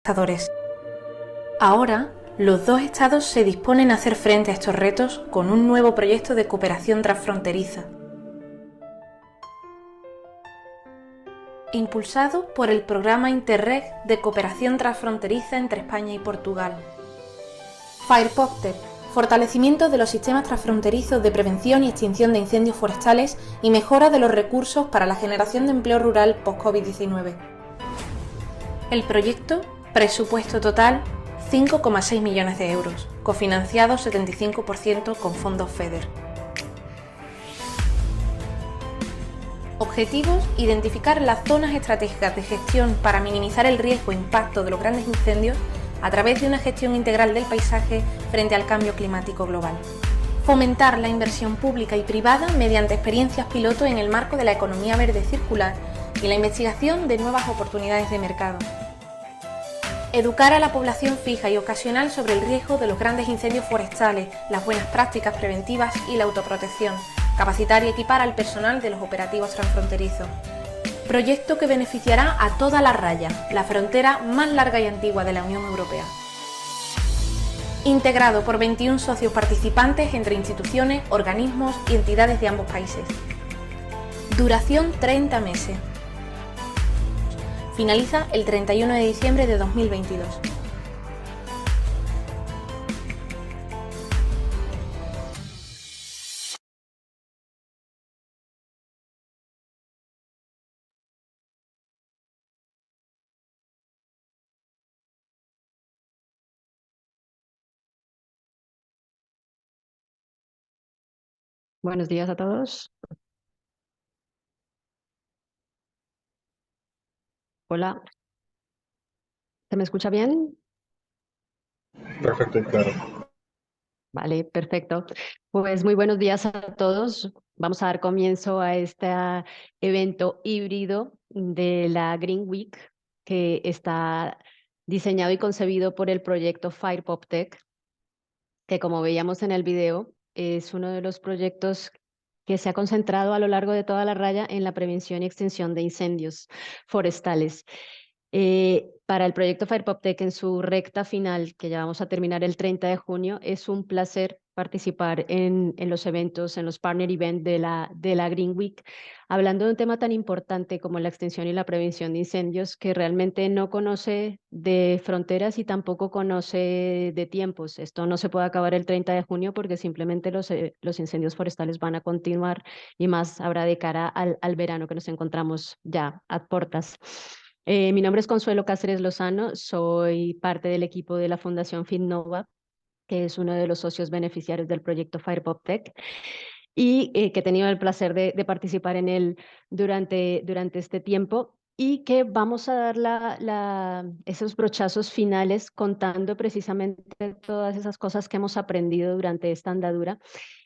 Estados. Ahora, los dos estados se disponen a hacer frente a estos retos con un nuevo proyecto de cooperación transfronteriza, impulsado por el programa Interreg de cooperación transfronteriza entre España y Portugal. FirePopTech, fortalecimiento de los sistemas transfronterizos de prevención y extinción de incendios forestales y mejora de los recursos para la generación de empleo rural post-COVID-19. El proyecto, presupuesto total, 5,6 millones de euros, cofinanciado 75% con fondos FEDER. Objetivos: identificar las zonas estratégicas de gestión para minimizar el riesgo e impacto de los grandes incendios a través de una gestión integral del paisaje frente al cambio climático global. Fomentar la inversión pública y privada mediante experiencias piloto en el marco de la economía verde circular y la investigación de nuevas oportunidades de mercado. Educar a la población fija y ocasional sobre el riesgo de los grandes incendios forestales, las buenas prácticas preventivas y la autoprotección. Capacitar y equipar al personal de los operativos transfronterizos. Proyecto que beneficiará a toda la raya, la frontera más larga y antigua de la Unión Europea. Integrado por 21 socios participantes entre instituciones, organismos y entidades de ambos países. Duración 30 meses. Finaliza el 31 de diciembre de 2022. Buenos días a todos. Hola, ¿se me escucha bien? Perfecto y claro. Vale, perfecto. Pues muy buenos días a todos. Vamos a dar comienzo a este evento híbrido de la Green Week que está diseñado y concebido por el proyecto FirePopTech, que como veíamos en el video, es uno de los proyectos que se ha concentrado a lo largo de toda la raya en la prevención y extinción de incendios forestales. Para el proyecto FirePopTech en su recta final, que ya vamos a terminar el 30 de junio, es un placer participar en los eventos, en los partner events de la Green Week, hablando de un tema tan importante como la extinción y la prevención de incendios, que realmente no conoce de fronteras y tampoco conoce de tiempos. Esto no se puede acabar el 30 de junio porque simplemente los incendios forestales van a continuar y más habrá de cara al verano que nos encontramos ya a puertas. Mi nombre es Consuelo Cáceres Lozano, soy parte del equipo de la Fundación FinNova, que es uno de los socios beneficiarios del proyecto FirePopTech y que he tenido el placer de participar en él durante este tiempo y que vamos a dar esos brochazos finales contando precisamente todas esas cosas que hemos aprendido durante esta andadura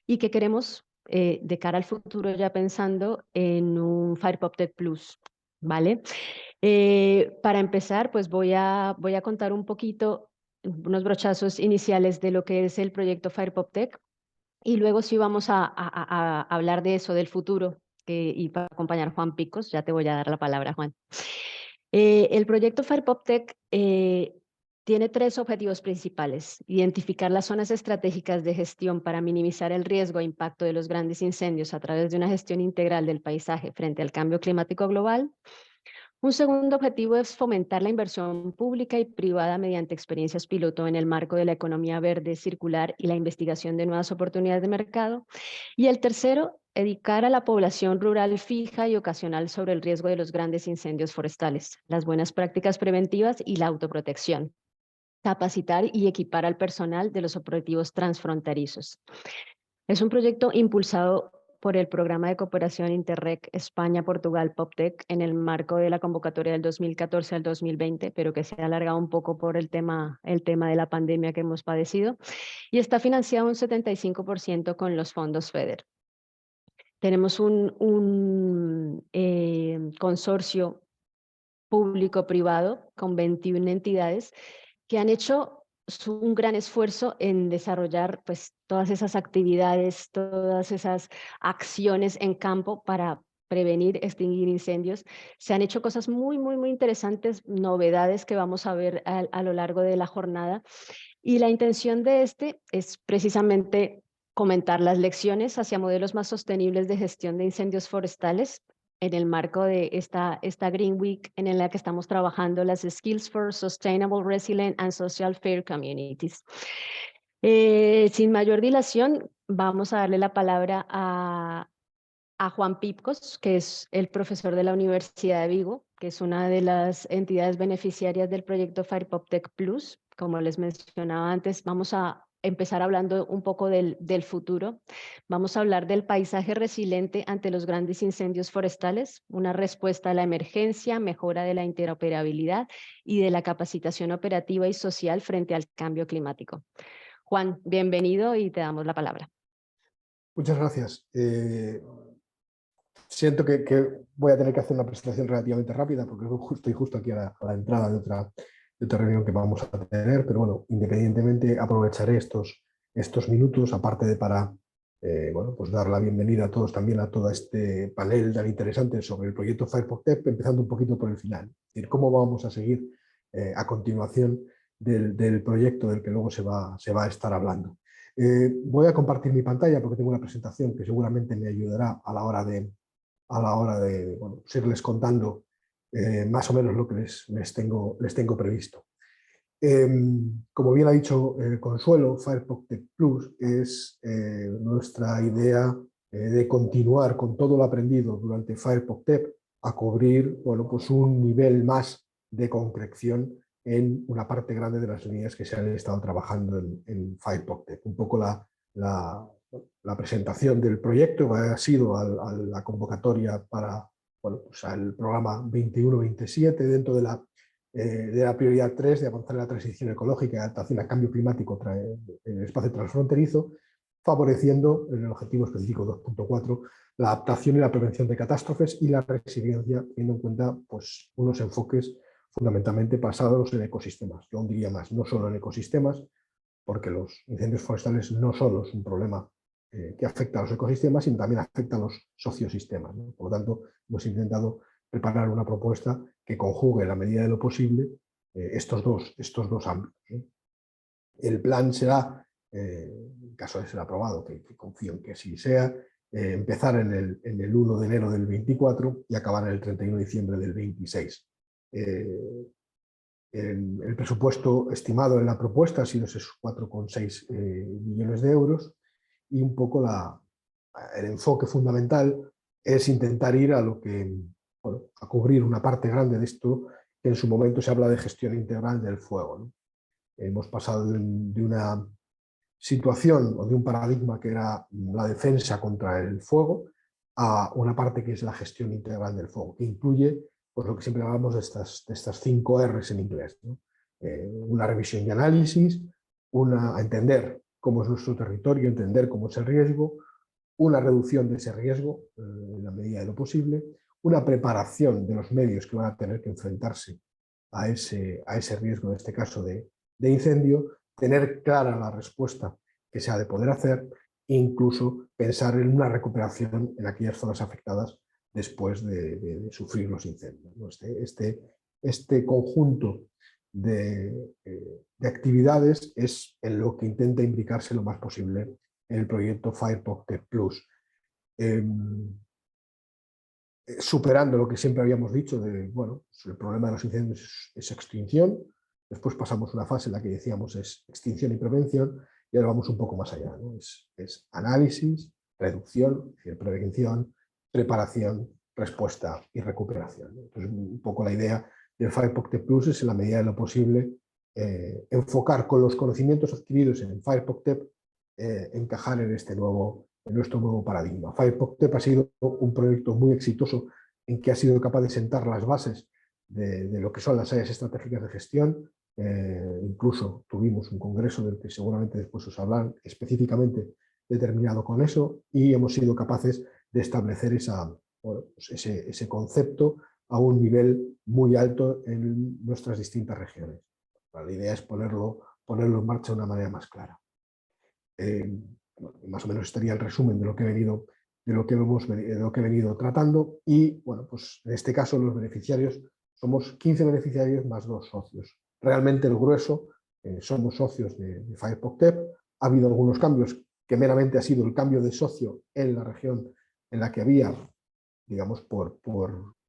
y que queremos de cara al futuro ya pensando en un FirePopTech Plus, ¿vale? Para empezar, pues voy a contar un poquito, unos brochazos iniciales de lo que es el proyecto FirePopTech y luego sí vamos a hablar de eso, del futuro, y para acompañar a Juan Picos, ya te voy a dar la palabra, Juan. El proyecto FirePopTech tiene tres objetivos principales: identificar las zonas estratégicas de gestión para minimizar el riesgo e impacto de los grandes incendios a través de una gestión integral del paisaje frente al cambio climático global. Un segundo objetivo es fomentar la inversión pública y privada mediante experiencias piloto en el marco de la economía verde circular y la investigación de nuevas oportunidades de mercado. Y el tercero, educar a la población rural fija y ocasional sobre el riesgo de los grandes incendios forestales, las buenas prácticas preventivas y la autoprotección. Capacitar y equipar al personal de los operativos transfronterizos. Es un proyecto impulsado por el Programa de Cooperación Interreg España-Portugal PopTech en el marco de la convocatoria del 2014 al 2020, pero que se ha alargado un poco por el tema de la pandemia que hemos padecido, y está financiado un 75% con los fondos FEDER. Tenemos un consorcio público-privado con 21 entidades que han hecho un gran esfuerzo en desarrollar pues, todas esas actividades, todas esas acciones en campo para prevenir, extinguir incendios. Se han hecho cosas muy, muy, muy interesantes, novedades que vamos a ver a lo largo de la jornada. Y la intención de este es precisamente comentar las lecciones hacia modelos más sostenibles de gestión de incendios forestales en el marco de esta Green Week en la que estamos trabajando las Skills for Sustainable, Resilient and Social Fair Communities. Sin mayor dilación, vamos a darle la palabra a Juan Pipcos, que es el profesor de la Universidad de Vigo, que es una de las entidades beneficiarias del proyecto FirePopTech Plus. Como les mencionaba antes, vamos a empezar hablando un poco del futuro. Vamos a hablar del paisaje resiliente ante los grandes incendios forestales, una respuesta a la emergencia, mejora de la interoperabilidad y de la capacitación operativa y social frente al cambio climático. Juan, bienvenido y te damos la palabra. Muchas gracias. Siento que voy a tener que hacer una presentación relativamente rápida porque estoy justo aquí a la entrada de otra reunión que vamos a tener, pero bueno, independientemente aprovecharé estos minutos, aparte de para bueno, pues dar la bienvenida a todos también a todo este panel tan interesante sobre el proyecto FirePopTech, empezando un poquito por el final, es decir, cómo vamos a seguir a continuación del proyecto del que luego se va a estar hablando. Voy a compartir mi pantalla porque tengo una presentación que seguramente me ayudará a la hora de bueno, pues irles contando más o menos lo que les tengo previsto. Como bien ha dicho Consuelo, FirePopTech Plus es nuestra idea de continuar con todo lo aprendido durante FirePopTech a cubrir, bueno, pues un nivel más de concreción en una parte grande de las líneas que se han estado trabajando en FirePopTech. Un poco la presentación del proyecto ha sido a la convocatoria para, bueno, pues al programa 21-27 dentro de la prioridad 3 de avanzar en la transición ecológica y adaptación al cambio climático en el espacio transfronterizo, favoreciendo en el objetivo específico 2.4 la adaptación y la prevención de catástrofes y la resiliencia, teniendo en cuenta pues, unos enfoques fundamentalmente basados en ecosistemas. Yo aún diría más, no solo en ecosistemas, porque los incendios forestales no solo es un problema que afecta a los ecosistemas, sino también afecta a los sociosistemas, ¿no? Por lo tanto, hemos intentado preparar una propuesta que conjugue en la medida de lo posible estos dos ámbitos, ¿no? El plan será, en caso de ser aprobado, que confío en que así sea, empezar en el 1 de enero del 24 y acabar en el 31 de diciembre del 26. El presupuesto estimado en la propuesta ha sido esos 4,6 millones de euros y un poco el enfoque fundamental es intentar ir a lo que, bueno, a cubrir una parte grande de esto que en su momento se habla de gestión integral del fuego, ¿no? Hemos pasado de una situación o de un paradigma que era la defensa contra el fuego a una parte que es la gestión integral del fuego, que incluye pues, lo que siempre hablamos de estas 5 R's en inglés, ¿no? Una revisión y análisis, a entender cómo es nuestro territorio, entender cómo es el riesgo, una reducción de ese riesgo en la medida de lo posible, una preparación de los medios que van a tener que enfrentarse a ese riesgo, en este caso de incendio, tener clara la respuesta que se ha de poder hacer e incluso pensar en una recuperación en aquellas zonas afectadas después de sufrir los incendios, ¿no? Este conjunto de actividades es en lo que intenta imbricarse lo más posible en el proyecto FirePopTech Plus. Superando lo que siempre habíamos dicho de, bueno, el problema de los incendios es extinción, después pasamos a una fase en la que decíamos es extinción y prevención, y ahora vamos un poco más allá, ¿no? Es análisis, reducción, es decir, prevención, preparación, respuesta y recuperación, ¿no? Entonces, un poco la idea del FirePopTech Plus es, en la medida de lo posible, enfocar con los conocimientos adquiridos en FirePopTech, encajar en nuestro nuevo paradigma. FirePopTech ha sido un proyecto muy exitoso en que ha sido capaz de sentar las bases de lo que son las áreas estratégicas de gestión. Incluso tuvimos un congreso del que seguramente después os hablarán específicamente determinado con eso, y hemos sido capaces de establecer ese concepto a un nivel muy alto en nuestras distintas regiones. La idea es ponerlo en marcha de una manera más clara. Bueno, más o menos estaría el resumen de lo que he venido de lo que he venido tratando. Y bueno, pues en este caso los beneficiarios somos 15 beneficiarios más 2 socios. Realmente el grueso somos socios de FirePOC-TEP. Ha habido algunos cambios que meramente ha sido el cambio de socio en la región en la que había, digamos, por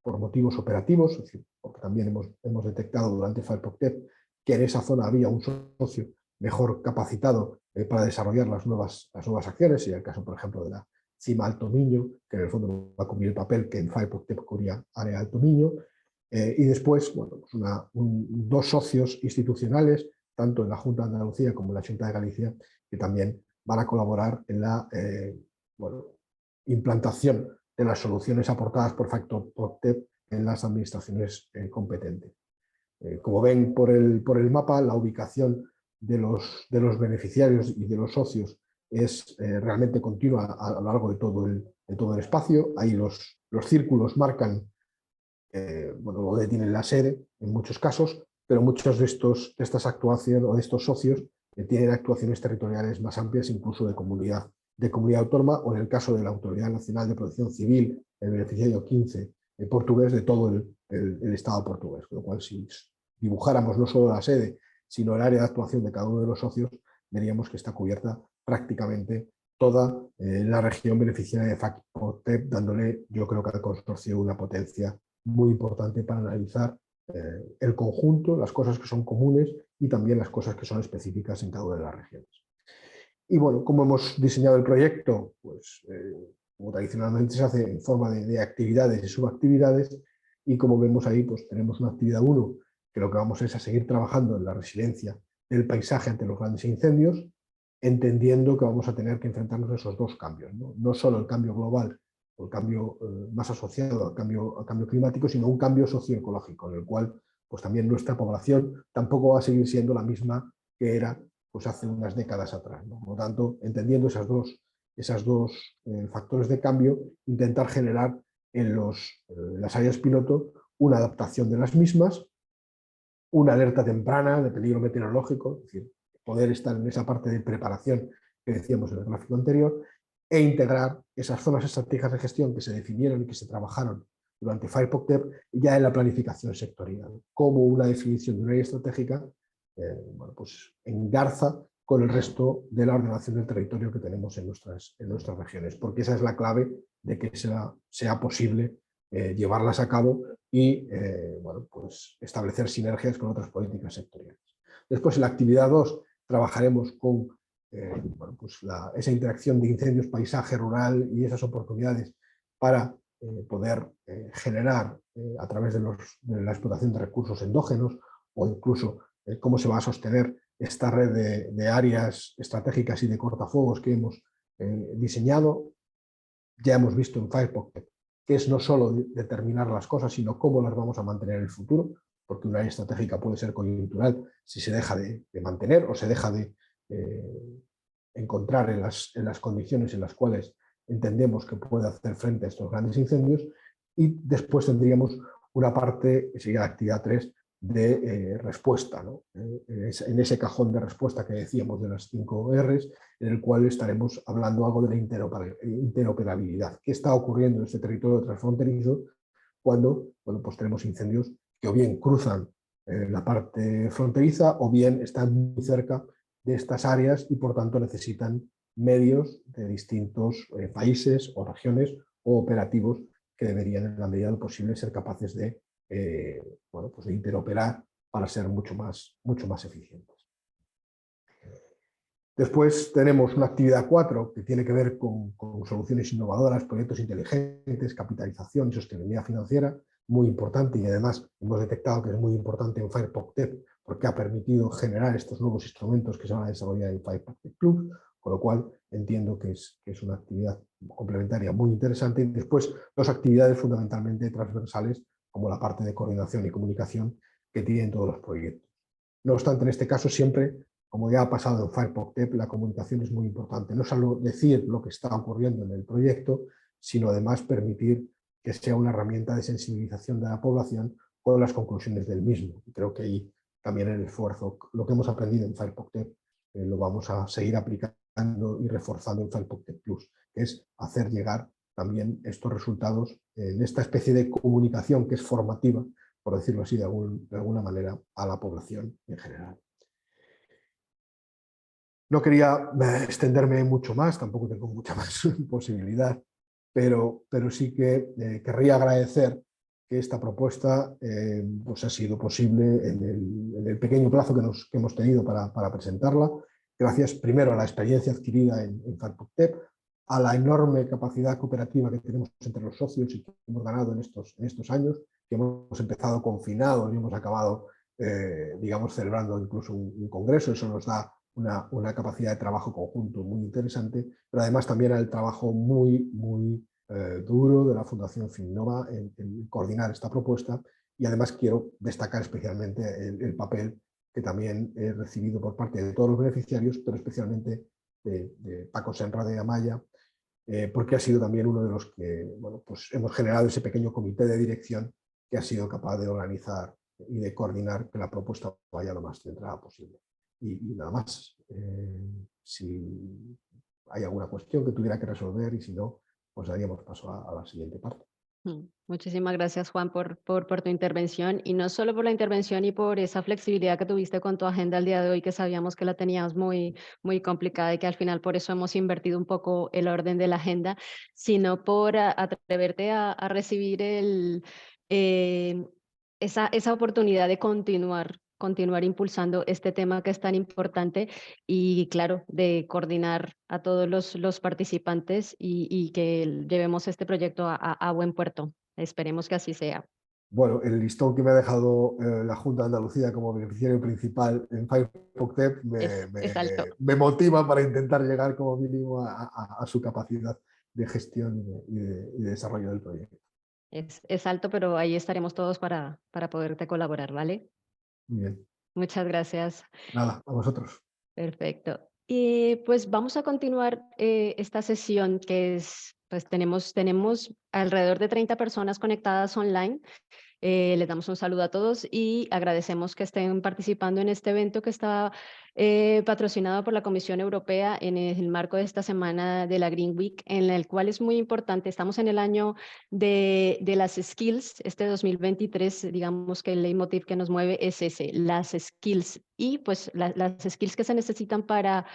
motivos operativos, es decir, porque también hemos detectado durante FirePOC-TEP que en esa zona había un socio mejor capacitado para desarrollar las nuevas acciones, y el caso, por ejemplo, de la CIMA Alto Miño, que en el fondo va a cubrir el papel que en FirePOC-TEP cubría Área Alto Miño, y después, bueno, pues 2 socios institucionales, tanto en la Junta de Andalucía como en la Xunta de Galicia, que también van a colaborar en la implantación de las soluciones aportadas por FirePOC-TEP en las administraciones competentes. Como ven por el mapa, la ubicación de los beneficiarios y de los socios es realmente continua a lo largo de todo el espacio. Ahí los círculos marcan donde tienen la sede en muchos casos, pero muchos de estas actuaciones o de estos socios tienen actuaciones territoriales más amplias, incluso de comunidad autónoma, o en el caso de la Autoridad Nacional de Protección Civil, el beneficiario 15 portugués, de todo el Estado portugués. Con lo cual, si dibujáramos no solo la sede, sino el área de actuación de cada uno de los socios, veríamos que está cubierta prácticamente toda la región beneficiaria de FirePOC-TEP, dándole, yo creo que al consorcio, una potencia muy importante para analizar el conjunto, las cosas que son comunes y también las cosas que son específicas en cada una de las regiones. Y bueno, como hemos diseñado el proyecto, pues como tradicionalmente se hace en forma de actividades y subactividades, y como vemos ahí, pues tenemos una actividad 1, que lo que vamos es a seguir trabajando en la resiliencia del paisaje ante los grandes incendios, entendiendo que vamos a tener que enfrentarnos a esos 2 cambios, no solo el cambio global, o el cambio más asociado al cambio climático, sino un cambio socioecológico, en el cual pues también nuestra población tampoco va a seguir siendo la misma que era pues hace unas décadas atrás, ¿no? Por lo tanto, entendiendo esas dos factores de cambio, intentar generar en las áreas piloto una adaptación de las mismas, una alerta temprana de peligro meteorológico, es decir, poder estar en esa parte de preparación que decíamos en el gráfico anterior, e integrar esas zonas estratégicas de gestión que se definieron y que se trabajaron durante FirePOC-TEP ya en la planificación sectorial, como una definición de una área estratégica pues engarza con el resto de la ordenación del territorio que tenemos en nuestras regiones, porque esa es la clave de que sea posible llevarlas a cabo y pues establecer sinergias con otras políticas sectoriales. Después, en la actividad 2, trabajaremos con pues esa interacción de incendios, paisaje rural y esas oportunidades para poder generar a través de la explotación de recursos endógenos, o incluso cómo se va a sostener esta red de áreas estratégicas y de cortafuegos que hemos diseñado. Ya hemos visto en FirePOC-TEP que es no solo determinar las cosas, sino cómo las vamos a mantener en el futuro, porque una área estratégica puede ser coyuntural si se deja de mantener o se deja de encontrar en las condiciones en las cuales entendemos que puede hacer frente a estos grandes incendios. Y después tendríamos una parte, que sería la actividad 3, de respuesta, ¿no? En ese cajón de respuesta que decíamos de las 5 Rs, en el cual estaremos hablando algo de la interoperabilidad. ¿Qué está ocurriendo en este territorio transfronterizo cuando pues tenemos incendios que o bien cruzan la parte fronteriza o bien están muy cerca de estas áreas y por tanto necesitan medios de distintos países o regiones o operativos que deberían, en la medida de lo posible, ser capaces de pues de interoperar para ser mucho más eficientes. Después tenemos una actividad 4 que tiene que ver con soluciones innovadoras, proyectos inteligentes, capitalización y sostenibilidad financiera, muy importante, y además hemos detectado que es muy importante en FirePOC-TEP porque ha permitido generar estos nuevos instrumentos que se van a desarrollar en FirePOC-TEP Plus, con lo cual entiendo que es una actividad complementaria muy interesante. Y después 2 actividades fundamentalmente transversales, como la parte de coordinación y comunicación que tienen todos los proyectos. No obstante, en este caso siempre, como ya ha pasado en FirePOC-TEP, la comunicación es muy importante. No solo decir lo que está ocurriendo en el proyecto, sino además permitir que sea una herramienta de sensibilización de la población con las conclusiones del mismo. Creo que ahí también el esfuerzo, lo que hemos aprendido en FirePOC-TEP, lo vamos a seguir aplicando y reforzando en FirePOC-TEP Plus, que es hacer llegar también estos resultados en esta especie de comunicación que es formativa, por decirlo así de alguna manera, a la población en general. No quería extenderme mucho más, tampoco tengo mucha más posibilidad, pero sí que querría agradecer que esta propuesta pues ha sido posible en el pequeño plazo que hemos tenido para presentarla, gracias primero a la experiencia adquirida en FirePubTech, a la enorme capacidad cooperativa que tenemos entre los socios y que hemos ganado en estos años, que hemos empezado confinados y hemos acabado, digamos, celebrando incluso un congreso. Eso nos da una capacidad de trabajo conjunto muy interesante, pero además también al trabajo muy duro de la Fundación Finnova en coordinar esta propuesta, y además quiero destacar especialmente el papel que también he recibido por parte de todos los beneficiarios, pero especialmente de Paco Senra de Amaya, porque ha sido también uno de los que pues hemos generado ese pequeño comité de dirección que ha sido capaz de organizar y de coordinar que la propuesta vaya lo más centrada posible. Y nada más. Si hay alguna cuestión que tuviera que resolver, y si no, pues daríamos paso a la siguiente parte. Muchísimas gracias, Juan, por tu intervención, y no solo por la intervención y por esa flexibilidad que tuviste con tu agenda el día de hoy, que sabíamos que la teníamos muy complicada y que al final por eso hemos invertido un poco el orden de la agenda, sino por atreverte a recibir esa oportunidad de continuar impulsando este tema que es tan importante, y claro, de coordinar a todos los participantes y que llevemos este proyecto a buen puerto. Esperemos que así sea. Bueno, el listón que me ha dejado la Junta de Andalucía como beneficiario principal en FirePubTech es alto. me motiva para intentar llegar como mínimo a su capacidad de gestión y de desarrollo del proyecto. Es alto, pero ahí estaremos todos para poderte colaborar, ¿vale? Muy bien. Muchas gracias. Nada, a vosotros. Perfecto. Y pues vamos a continuar esta sesión, que es, pues tenemos alrededor de 30 personas conectadas online. Les damos un saludo a todos y agradecemos que estén participando en este evento que está patrocinado por la Comisión Europea en el marco de esta semana de la Green Week, en el cual es muy importante. Estamos en el año de las skills. Este 2023, digamos que el leitmotiv que nos mueve es ese, las skills, y pues las skills que se necesitan para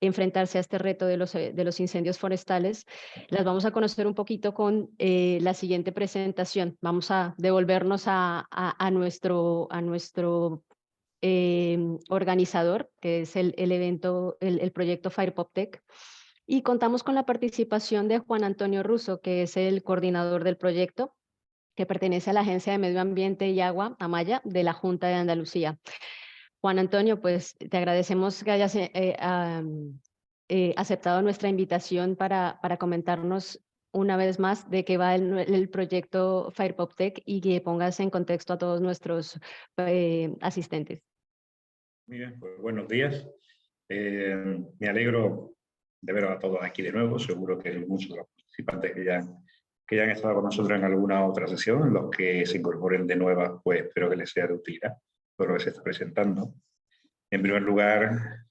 enfrentarse a este reto de los incendios forestales. Las vamos a conocer un poquito con la siguiente presentación. Vamos a devolvernos a nuestro organizador, que es el evento, el proyecto FirePubTech, y contamos con la participación de Juan Antonio Russo, que es el coordinador del proyecto, que pertenece a la Agencia de Medio Ambiente y Agua, AMAYA, de la Junta de Andalucía. Juan Antonio, pues te agradecemos que hayas aceptado nuestra invitación para comentarnos una vez más de qué va el proyecto FirePubTech, y que pongas en contexto a todos nuestros asistentes. Muy bien, pues buenos días. Me alegro de veros a todos aquí de nuevo. Seguro que hay muchos de los participantes que ya han estado con nosotros en alguna otra sesión. Los que se incorporen de nuevas, pues espero que les sea de utilidad todo lo que se está presentando. En primer lugar,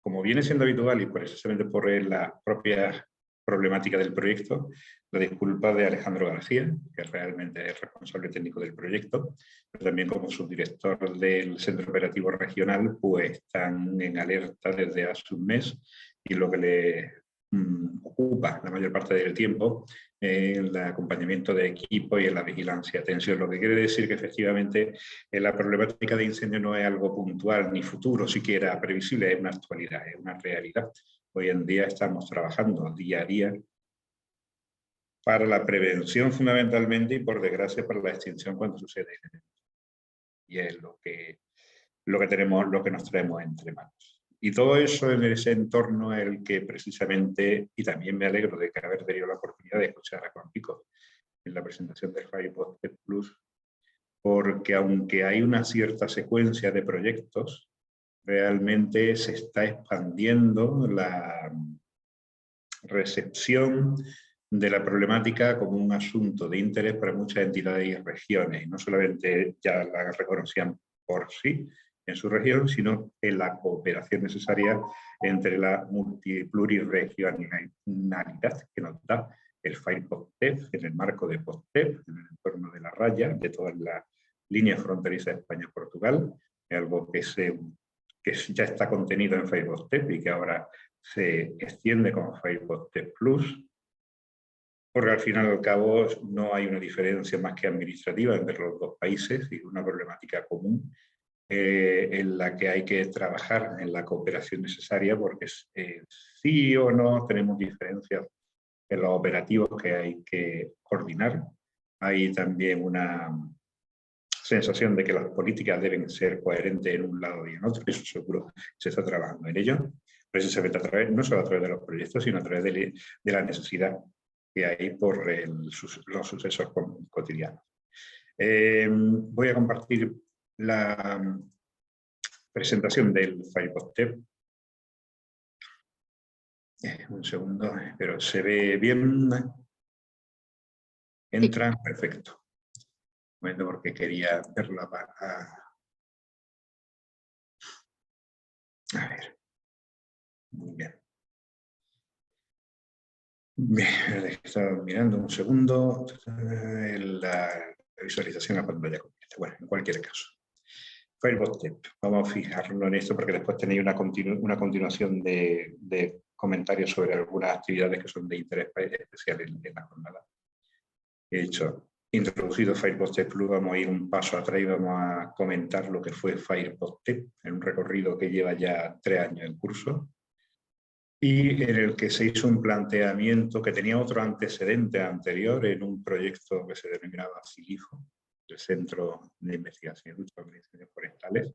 como viene siendo habitual y precisamente por la propia problemática del proyecto, la disculpa de Alejandro García, que realmente es responsable técnico del proyecto, pero también como subdirector del Centro Operativo Regional, pues están en alerta desde hace un mes, y lo que le ocupa la mayor parte del tiempo el acompañamiento de equipo y en la vigilancia. Atención, lo que quiere decir que efectivamente la problemática de incendio no es algo puntual ni futuro, siquiera previsible, es una actualidad, es una realidad. Hoy en día estamos trabajando día a día para la prevención fundamentalmente, y por desgracia para la extinción cuando sucede. Y es lo que nos traemos entre manos. Y todo eso en ese entorno es el que precisamente, y también me alegro de que haber tenido la oportunidad de escuchar a Juan Pico en la presentación del FirePubTech Plus, porque aunque hay una cierta secuencia de proyectos, realmente se está expandiendo la recepción de la problemática como un asunto de interés para muchas entidades y regiones, y no solamente ya la reconocían por sí en su región, sino en la cooperación necesaria entre la plurirregionalidad que nos da el Fire Post-TEP, en el marco de Post-TEP, en el entorno de la raya, de todas las líneas fronterizas de España-Portugal, algo que ya está contenido en Fire Post-TEP y que ahora se extiende como Fire Post-TEP Plus, porque al final y al cabo no hay una diferencia más que administrativa entre los dos países y una problemática común en la que hay que trabajar en la cooperación necesaria, porque sí o no tenemos diferencias en los operativos que hay que coordinar. Hay también una sensación de que las políticas deben ser coherentes en un lado y en otro, eso seguro se está trabajando en ello, precisamente no solo a través de los proyectos, sino a través de la necesidad que hay por los sucesos cotidianos. Voy a compartir la presentación del Fire Post-TEP. Un segundo, pero se ve bien. Entra, sí. Perfecto. Un momento, porque quería verla para... A ver. Muy bien. Estaba mirando un segundo la visualización a pantalla completa. Bueno, en cualquier caso. Fire Post-TEP. Vamos a fijarnos en esto porque después tenéis una continuación de comentarios sobre algunas actividades que son de interés especial en la jornada. He hecho, introducido Fire Post-TEP Plus, vamos a ir un paso atrás y vamos a comentar lo que fue Fire Post-TEP en un recorrido que lleva ya 3 años en curso y en el que se hizo un planteamiento que tenía otro antecedente anterior en un proyecto que se denominaba CILIFO, el Centro de Investigación sobre Incendios Forestales,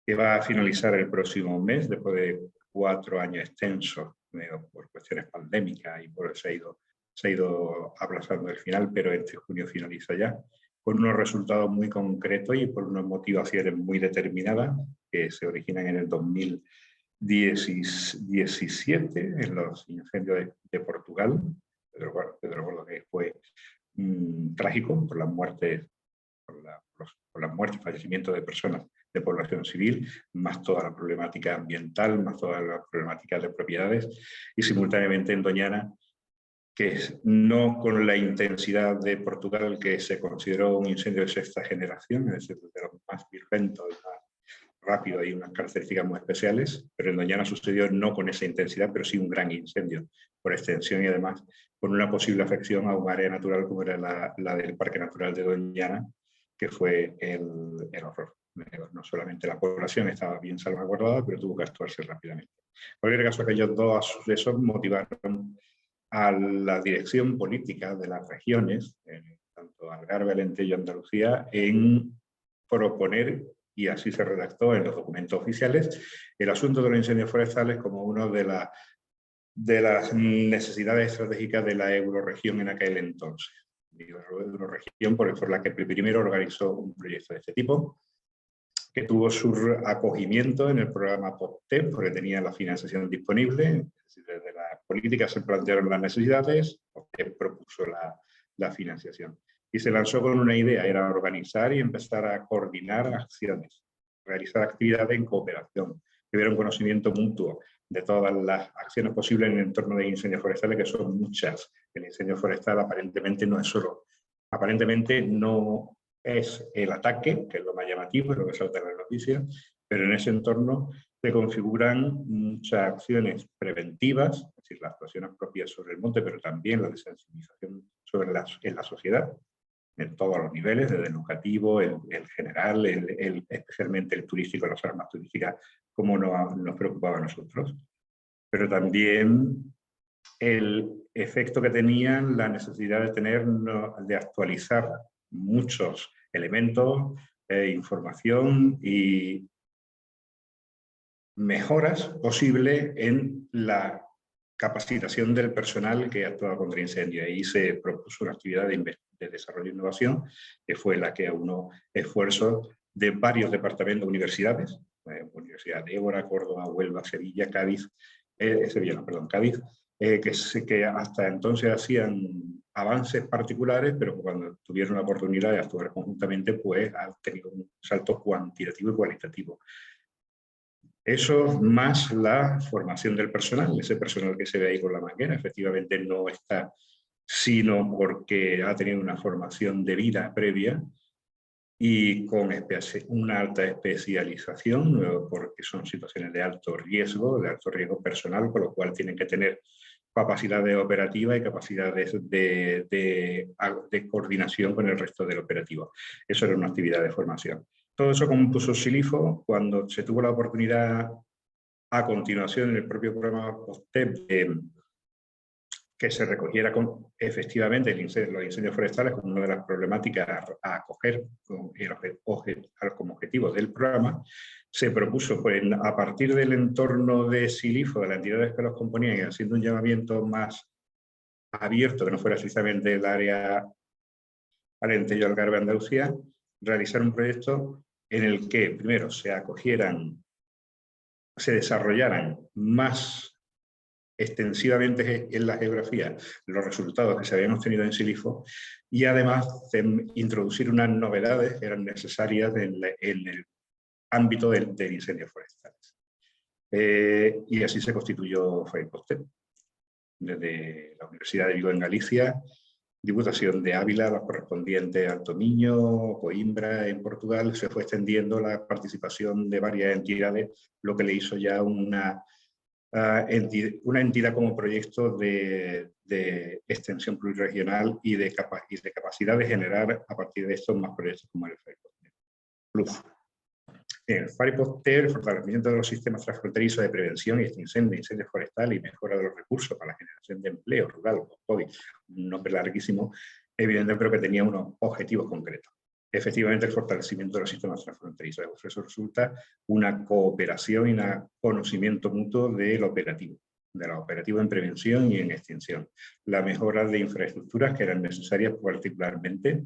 que va a finalizar el próximo mes, después de 4 años extensos por cuestiones pandémicas y por se ha ido aplazando el final, pero este junio finaliza ya, con unos resultados muy concretos y por unas motivaciones muy determinadas que se originan en el 2017, en los incendios de Portugal, Pedro Gordo, que fue trágico por las muertes, por las muertes y fallecimientos de personas de población civil, más toda la problemática ambiental, más todas las problemáticas de propiedades, y simultáneamente en Doñana, que no con la intensidad de Portugal, que se consideró un incendio de 6ª generación, es decir, de los más violentos, más rápido y unas características muy especiales, pero en Doñana sucedió no con esa intensidad, pero sí un gran incendio por extensión y además con una posible afección a un área natural como era la del Parque Natural de Doñana, que fue el horror. No solamente la población estaba bien salvaguardada, pero tuvo que actuarse rápidamente. En cualquier caso, aquellos dos sucesos motivaron a la dirección política de las regiones, tanto Algarve, Alentejo y Andalucía, en proponer, y así se redactó en los documentos oficiales, el asunto de los incendios forestales como una de las necesidades estratégicas de la eurorregión en aquel entonces. La eurorregión fue la que primero organizó un proyecto de este tipo, que tuvo su acogimiento en el programa Post-TEP, porque tenía la financiación disponible. Desde las políticas se plantearon las necesidades, Post-TEP propuso la financiación. Y se lanzó con una idea, era organizar y empezar a coordinar acciones, realizar actividades en cooperación, que hubiera un conocimiento mutuo de todas las acciones posibles en el entorno de incendios forestales, que son muchas. El incendio forestal aparentemente no es el ataque, que es lo más llamativo, es lo que salta en las noticias, pero en ese entorno se configuran muchas acciones preventivas, es decir, las actuaciones propias sobre el monte, pero también la sensibilización en la sociedad, en todos los niveles, desde el educativo, el general, especialmente el turístico, las armas turísticas, como nos preocupaba a nosotros, pero también el efecto que tenían la necesidad de actualizar muchos elementos, información y mejoras posibles en la capacitación del personal que actuaba contra incendios. Ahí se propuso una actividad de desarrollo e innovación, que fue la que aunó esfuerzos de varios departamentos, universidades, Universidad de Évora, Córdoba, Huelva, Sevilla, Cádiz, Cádiz, que hasta entonces hacían avances particulares, pero cuando tuvieron la oportunidad de actuar conjuntamente, pues han tenido un salto cuantitativo y cualitativo. Eso más la formación del personal, ese personal que se ve ahí con la manguera, efectivamente no está sino porque ha tenido una formación de vida previa y con una alta especialización, porque son situaciones de alto riesgo personal, con lo cual tienen que tener capacidades operativas y capacidades de coordinación con el resto del operativo. Eso era una actividad de formación. Todo eso compuso Silifo cuando se tuvo la oportunidad, a continuación en el propio programa POSTEP, que se recogiera efectivamente los incendios forestales como una de las problemáticas a acoger como objetivo del programa. Se propuso, pues, a partir del entorno de Silifo, de las entidades que los componían, y haciendo un llamamiento más abierto, que no fuera precisamente el área Alentejo, Algarve, Andalucía, realizar un proyecto en el que primero se desarrollaran más extensivamente en la geografía los resultados que se habían obtenido en Silifo, y además introducir unas novedades que eran necesarias en el ámbito de incendios forestales. Y así se constituyó FAIPOSTEP. Desde la Universidad de Vigo en Galicia, Diputación de Ávila, los correspondientes Alto Miño, Coimbra en Portugal, se fue extendiendo la participación de varias entidades, lo que le hizo ya una entidad como proyecto de extensión pluriregional y de capacidad de generar a partir de estos más proyectos como el FAIPOSTEP Plus. El FAIPOSTEP, el fortalecimiento de los sistemas transfronterizos de prevención y extinción de incendios forestales y mejora de los recursos para la generación de empleo rural, un nombre larguísimo, evidentemente, pero que tenía unos objetivos concretos. Efectivamente, el fortalecimiento de los sistemas transfronterizos. Eso resulta una cooperación y un conocimiento mutuo del operativo, en prevención y en extinción. La mejora de infraestructuras que eran necesarias particularmente,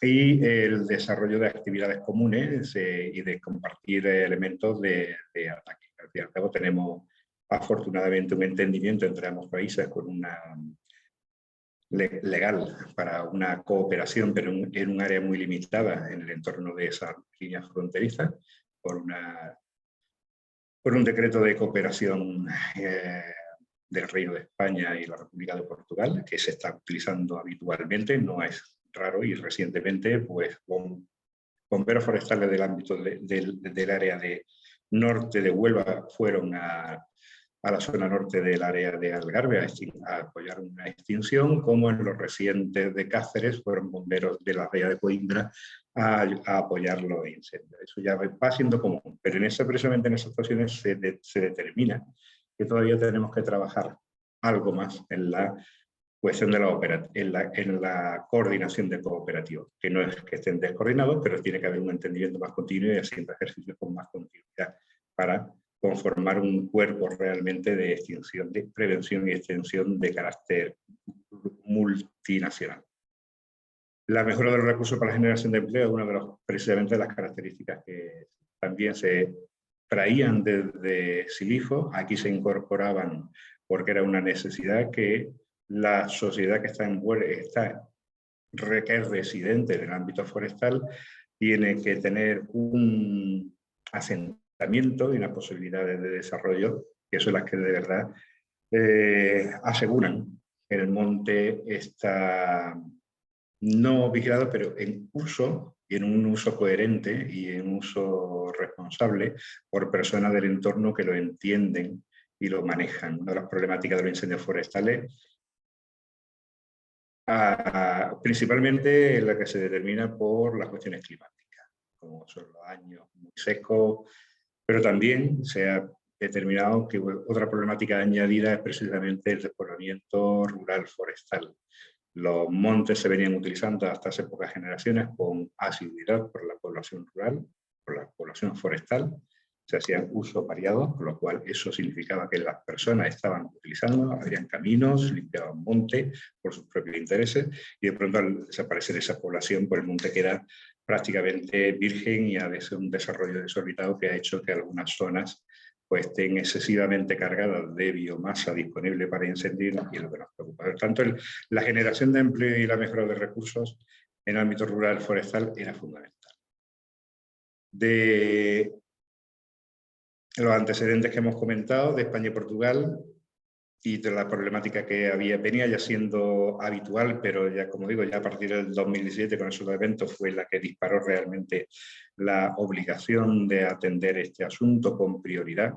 y el desarrollo de actividades comunes y de compartir elementos de ataque. Al fin y al cabo tenemos afortunadamente un entendimiento entre ambos países con una legal para una cooperación, pero en un área muy limitada en el entorno de esas líneas fronterizas, por un decreto de cooperación del Reino de España y la República de Portugal, que se está utilizando habitualmente, no es raro, y recientemente pues bomberos forestales del ámbito del área de norte de Huelva fueron a la zona norte del área de Algarve a apoyar una extinción, como en los recientes de Cáceres fueron bomberos de la área de Coimbra a apoyar los incendios. Eso ya va siendo común, pero precisamente en esas situaciones se determina que todavía tenemos que trabajar algo más en la cuestión de en la coordinación de cooperativos, que no es que estén descoordinados, pero tiene que haber un entendimiento más continuo y haciendo ejercicios con más continuidad para conformar un cuerpo realmente de extinción, de prevención y extinción de carácter multinacional. La mejora de los recursos para la generación de empleo es una de precisamente las características que también se traían desde Silifo. Aquí se incorporaban porque era una necesidad que la sociedad que está que es residente en el ámbito forestal tiene que tener un asentamiento y unas posibilidades de desarrollo que son las que de verdad aseguran que el monte está no vigilado, pero en uso, y en un uso coherente y en un uso responsable por personas del entorno que lo entienden y lo manejan. Una de las problemáticas de los incendios forestales principalmente la que se determina por las cuestiones climáticas, como son los años muy secos, pero también se ha determinado que otra problemática añadida es precisamente el despoblamiento rural forestal. Los montes se venían utilizando hasta hace pocas generaciones con asiduidad por la población rural, por la población forestal. Se hacían usos variados, con lo cual eso significaba que las personas estaban utilizando, abrían caminos, limpiaban monte por sus propios intereses, y de pronto al desaparecer esa población, pues el monte queda prácticamente virgen y a veces un desarrollo desorbitado que ha hecho que algunas zonas pues estén excesivamente cargadas de biomasa disponible para incendios, y lo que nos preocupa. Por tanto, la generación de empleo y la mejora de recursos en el ámbito rural forestal era fundamental. De los antecedentes que hemos comentado de España y Portugal, y de la problemática que venía ya siendo habitual, pero ya, como digo, ya a partir del 2017 con esos eventos fue la que disparó realmente la obligación de atender este asunto con prioridad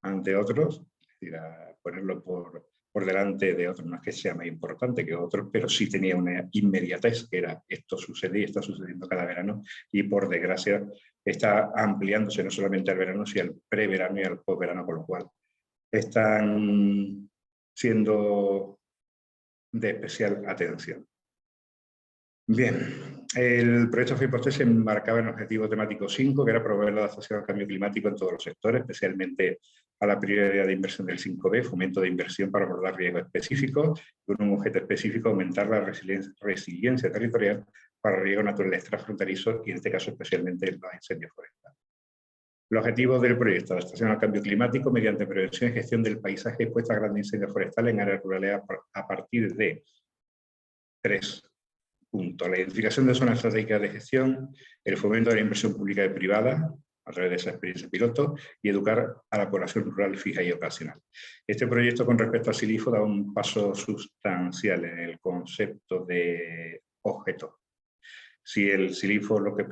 ante otros, es decir, a ponerlo por delante de otros. No es que sea más importante que otros, pero sí tenía una inmediatez, que era esto sucede y está sucediendo cada verano, y por desgracia está ampliándose no solamente al verano, sino al preverano y al posverano, con lo cual están siendo de especial atención. Bien, el proyecto FAIRPOSTEL se enmarcaba en el objetivo temático 5, que era promover la adaptación al cambio climático en todos los sectores, especialmente a la prioridad de inversión del 5B, fomento de inversión para abordar riesgos específicos, con un objeto específico, aumentar la resiliencia territorial para riesgos naturales transfronterizos y en este caso especialmente los incendios forestales. Los objetivos del proyecto: adaptación al cambio climático mediante prevención y gestión del paisaje expuesto a grandes incendios forestales en áreas rurales a partir de 3 puntos: la identificación de zonas estratégicas de gestión, el fomento de la inversión pública y privada a través de esa experiencia piloto y educar a la población rural fija y ocasional. Este proyecto, con respecto al SILIFO, da un paso sustancial en el concepto de objeto. Si el SILIFO lo que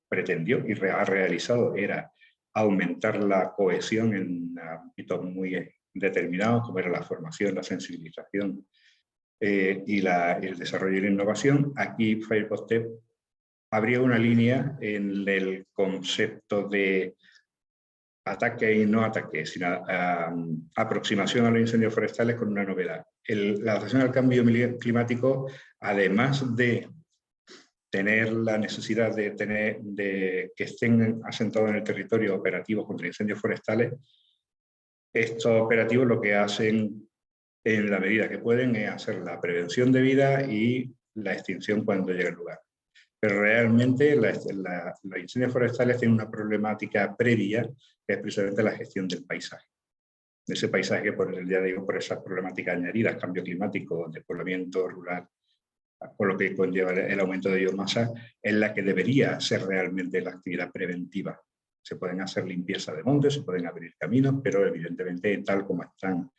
pretendió y ha realizado era aumentar la cohesión en ámbitos muy determinados, como era la formación, la sensibilización y el desarrollo y la innovación, aquí FAIRPOSTEL habría una línea en el concepto de ataque y no ataque, sino aproximación a los incendios forestales con una novedad. La adaptación al cambio climático, además de tener la necesidad de que estén asentados en el territorio operativos contra incendios forestales, estos operativos lo que hacen, en la medida que pueden, es hacer la prevención debida y la extinción cuando llegue el lugar. Pero realmente los incendios forestales tienen una problemática previa, que es precisamente la gestión del paisaje. Ese paisaje, por esas problemáticas añadidas, cambio climático, despoblamiento rural, por lo que conlleva el aumento de biomasa, es la que debería ser realmente la actividad preventiva. Se pueden hacer limpieza de montes, se pueden abrir caminos, pero evidentemente, tal como están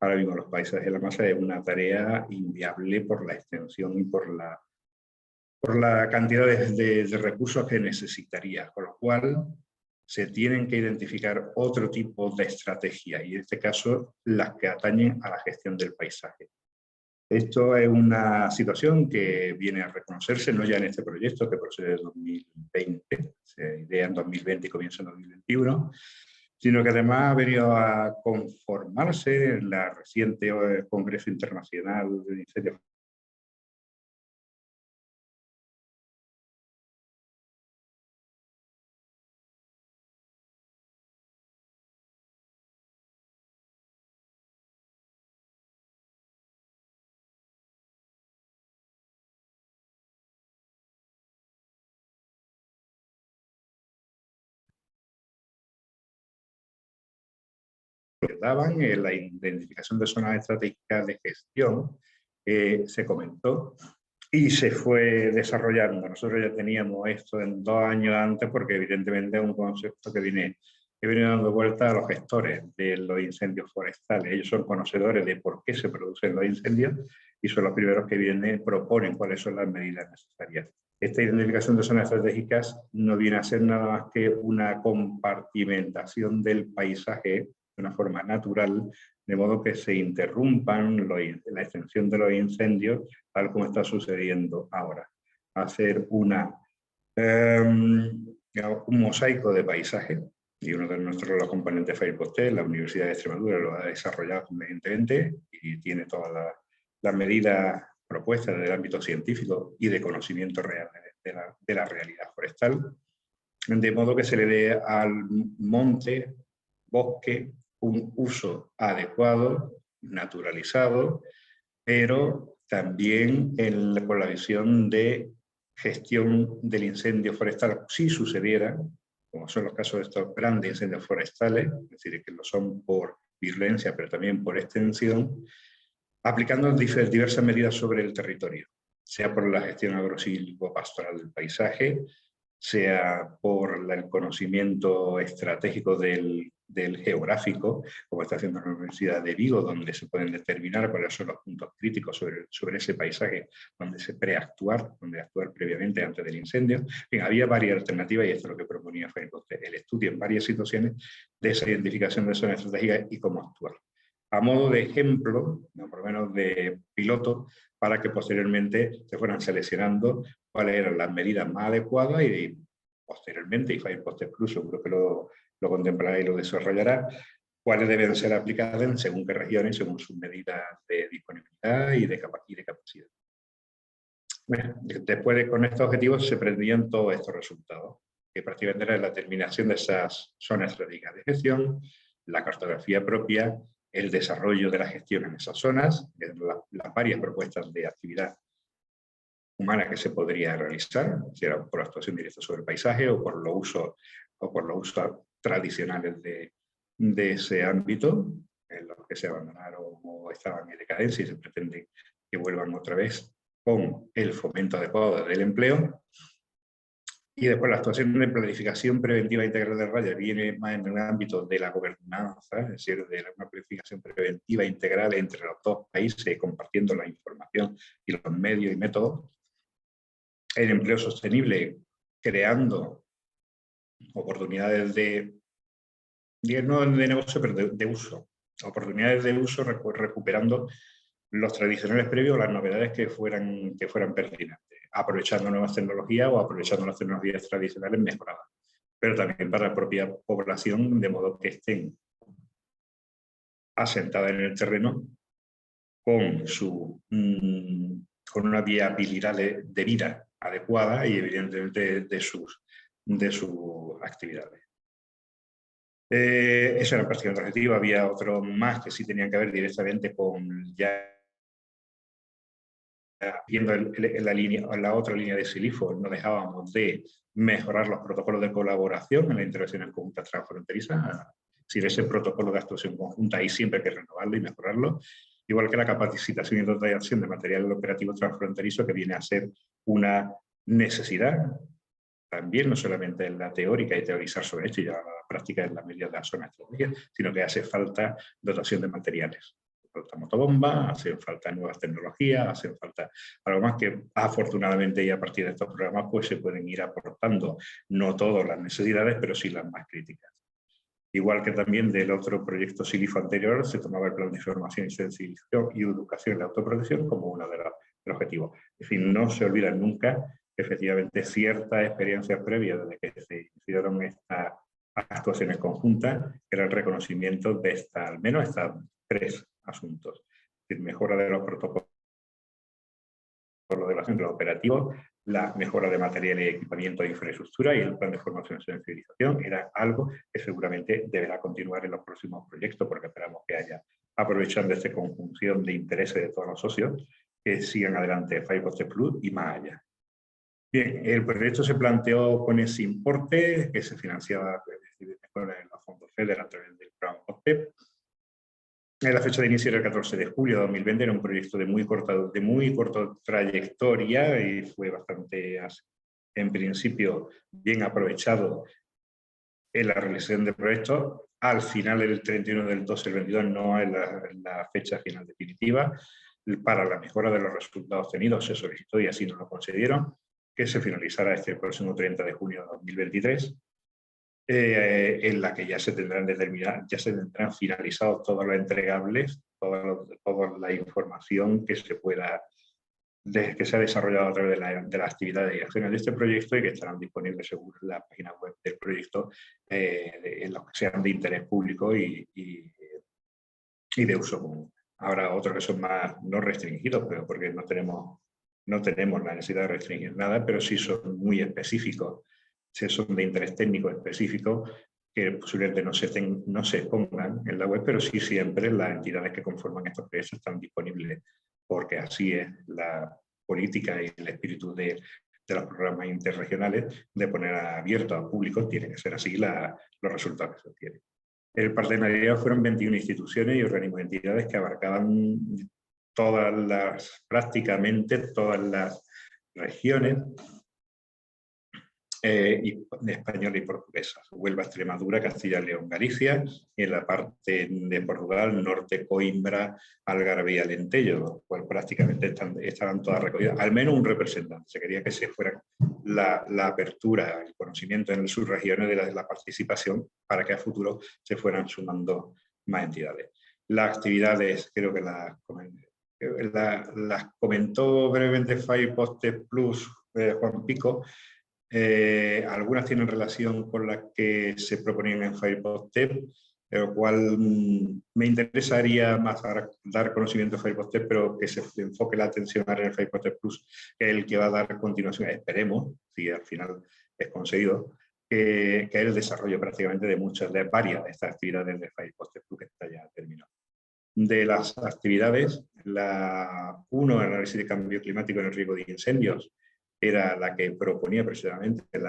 ahora mismo los paisajes de la masa, es una tarea inviable por la extensión y por la cantidad de recursos que necesitaría, con lo cual se tienen que identificar otro tipo de estrategias, y en este caso las que atañen a la gestión del paisaje. Esto es una situación que viene a reconocerse, no ya en este proyecto que procede de 2020, se idea en 2020 y comienza en 2021, sino que además ha venido a conformarse en la reciente Congreso Internacional de Incendios. Que daban en la identificación de zonas estratégicas de gestión, se comentó y se fue desarrollando. Nosotros ya teníamos esto en 2 años antes, porque evidentemente es un concepto que viene dando vuelta a los gestores de los incendios forestales. Ellos son conocedores de por qué se producen los incendios y son los primeros que proponen cuáles son las medidas necesarias. Esta identificación de zonas estratégicas no viene a ser nada más que una compartimentación del paisaje de una forma natural, de modo que se interrumpan la extensión de los incendios, tal como está sucediendo ahora. Hacer un mosaico de paisaje, y uno de los componentes FAIRPOSTEL, la Universidad de Extremadura, lo ha desarrollado convenientemente y tiene todas las medidas propuestas desde el ámbito científico y de conocimiento real de la realidad forestal, de modo que se le dé al monte, bosque, un uso adecuado, naturalizado, pero también con la visión de gestión del incendio forestal, si sucediera, como son los casos de estos grandes incendios forestales, es decir, que lo son por virulencia, pero también por extensión, aplicando diversas medidas sobre el territorio, sea por la gestión agrosilvopastoral del paisaje, sea por el conocimiento estratégico de del geográfico, como está haciendo la Universidad de Vigo, donde se pueden determinar cuáles son los puntos críticos sobre ese paisaje, donde se preactuar, donde actuar previamente antes del incendio. En fin, había varias alternativas y esto es lo que proponía Fireposte, el estudio en varias situaciones de esa identificación de zonas estratégicas y cómo actuar. A modo de ejemplo, no, por lo menos de piloto, para que posteriormente se fueran seleccionando cuáles eran las medidas más adecuadas y posteriormente, y Fireposte Plus seguro que lo contemplará y lo desarrollará, cuáles deben ser aplicadas en según qué regiones, según sus medidas de disponibilidad y de capacidad. Bueno, después con estos objetivos se prendían todos estos resultados, que prácticamente era la determinación de esas zonas estratégicas de gestión, la cartografía propia, el desarrollo de la gestión en esas zonas, las varias propuestas de actividad humana que se podría realizar, si era por actuación directa sobre el paisaje o por los usos tradicionales de ese ámbito, en los que se abandonaron o estaban en decadencia y se pretende que vuelvan otra vez con el fomento adecuado del empleo. Y después la actuación de planificación preventiva integral de raya viene más en el ámbito de la gobernanza, es decir, de una planificación preventiva integral entre los dos países, compartiendo la información y los medios y métodos. El empleo sostenible, creando oportunidades no de negocio, pero de uso. Oportunidades de uso recuperando los tradicionales previos, las novedades que fueran pertinentes, aprovechando nuevas tecnologías o aprovechando las tecnologías tradicionales mejoradas, pero también para la propia población, de modo que estén asentadas en el terreno con una viabilidad de vida adecuada y evidentemente de sus actividades. Eso era prácticamente el objetivo. Había otros más que sí tenían que ver directamente con viendo la otra línea de Silifo, no dejábamos de mejorar los protocolos de colaboración en la intervención conjunta transfronteriza. Si ese protocolo de actuación conjunta ahí siempre hay que renovarlo y mejorarlo, igual que la capacitación y dotación de material operativo transfronterizo, que viene a ser una necesidad también, no solamente en la teórica y teorizar sobre esto y llevar a la práctica en la medida de las zonas estratégicas, sino que hace falta dotación de materiales. Falta motobomba, hacen falta nuevas tecnologías, hacen falta algo más que afortunadamente y a partir de estos programas pues se pueden ir aportando no todas las necesidades, pero sí las más críticas. Igual que también del otro proyecto Silifo anterior, se tomaba el plan de formación y sensibilización y educación en la autoprotección como uno de los objetivos. En fin, no se olvidan nunca que efectivamente ciertas experiencias previas desde que se hicieron estas actuaciones conjuntas era el reconocimiento de al menos estas tres asuntos. Mejora de los protocolos de los centros operativos, la mejora de material y equipamiento de infraestructura y el plan de formación y sensibilización era algo que seguramente deberá continuar en los próximos proyectos porque esperamos que haya, aprovechando esta conjunción de intereses de todos los socios, que sigan adelante Fireposte Plus y más allá. Bien, el proyecto se planteó con ese importe que se financiaba en los fondos FEDER a través del programa OSTEP. La fecha de inicio era el 14 de julio de 2020, era un proyecto de muy corta trayectoria y fue bastante, en principio, bien aprovechado en la realización del proyecto. Al final, el 31 del 12 del 22, no es la fecha final definitiva. Para la mejora de los resultados obtenidos se solicitó y así nos lo concedieron, que se finalizara este próximo 30 de junio de 2023. En la que ya se tendrán finalizados todos los entregables, toda la información que se ha desarrollado a través de las actividades y acciones de este proyecto y que estarán disponibles según la página web del proyecto en los que sean de interés público y de uso común. Habrá otros que son más no restringidos, pero porque no tenemos la necesidad de restringir nada, pero sí son muy específicos. Si son de interés técnico específico, que posiblemente no se pongan en la web, pero sí siempre las entidades que conforman estos proyectos están disponibles, porque así es la política y el espíritu de los programas interregionales, de poner abierto al público, tiene que ser así los resultados que se obtienen. El partenariado fueron 21 instituciones y organismos de entidades que abarcaban prácticamente todas las regiones española y portuguesa. Huelva, Extremadura, Castilla, León, Galicia, y en la parte de Portugal, norte, Coimbra, Algarve y Alentejo, lo cual prácticamente estaban todas recogidas, al menos un representante. Se quería que se fuera la apertura, el conocimiento en sus regiones de la participación para que a futuro se fueran sumando más entidades. Las actividades, creo que las comentó brevemente FirePost Plus Juan Pico. Algunas tienen relación con las que se proponían en FirePost, lo cual me interesaría más dar conocimiento a FirePost, pero que se enfoque la atención en el FirePost Plus, que es el que va a dar continuación, esperemos, si al final es conseguido, que es el desarrollo prácticamente de varias de estas actividades de FirePost Plus, que está ya terminado. De las actividades, el análisis de cambio climático en el riesgo de incendios, era la que proponía precisamente el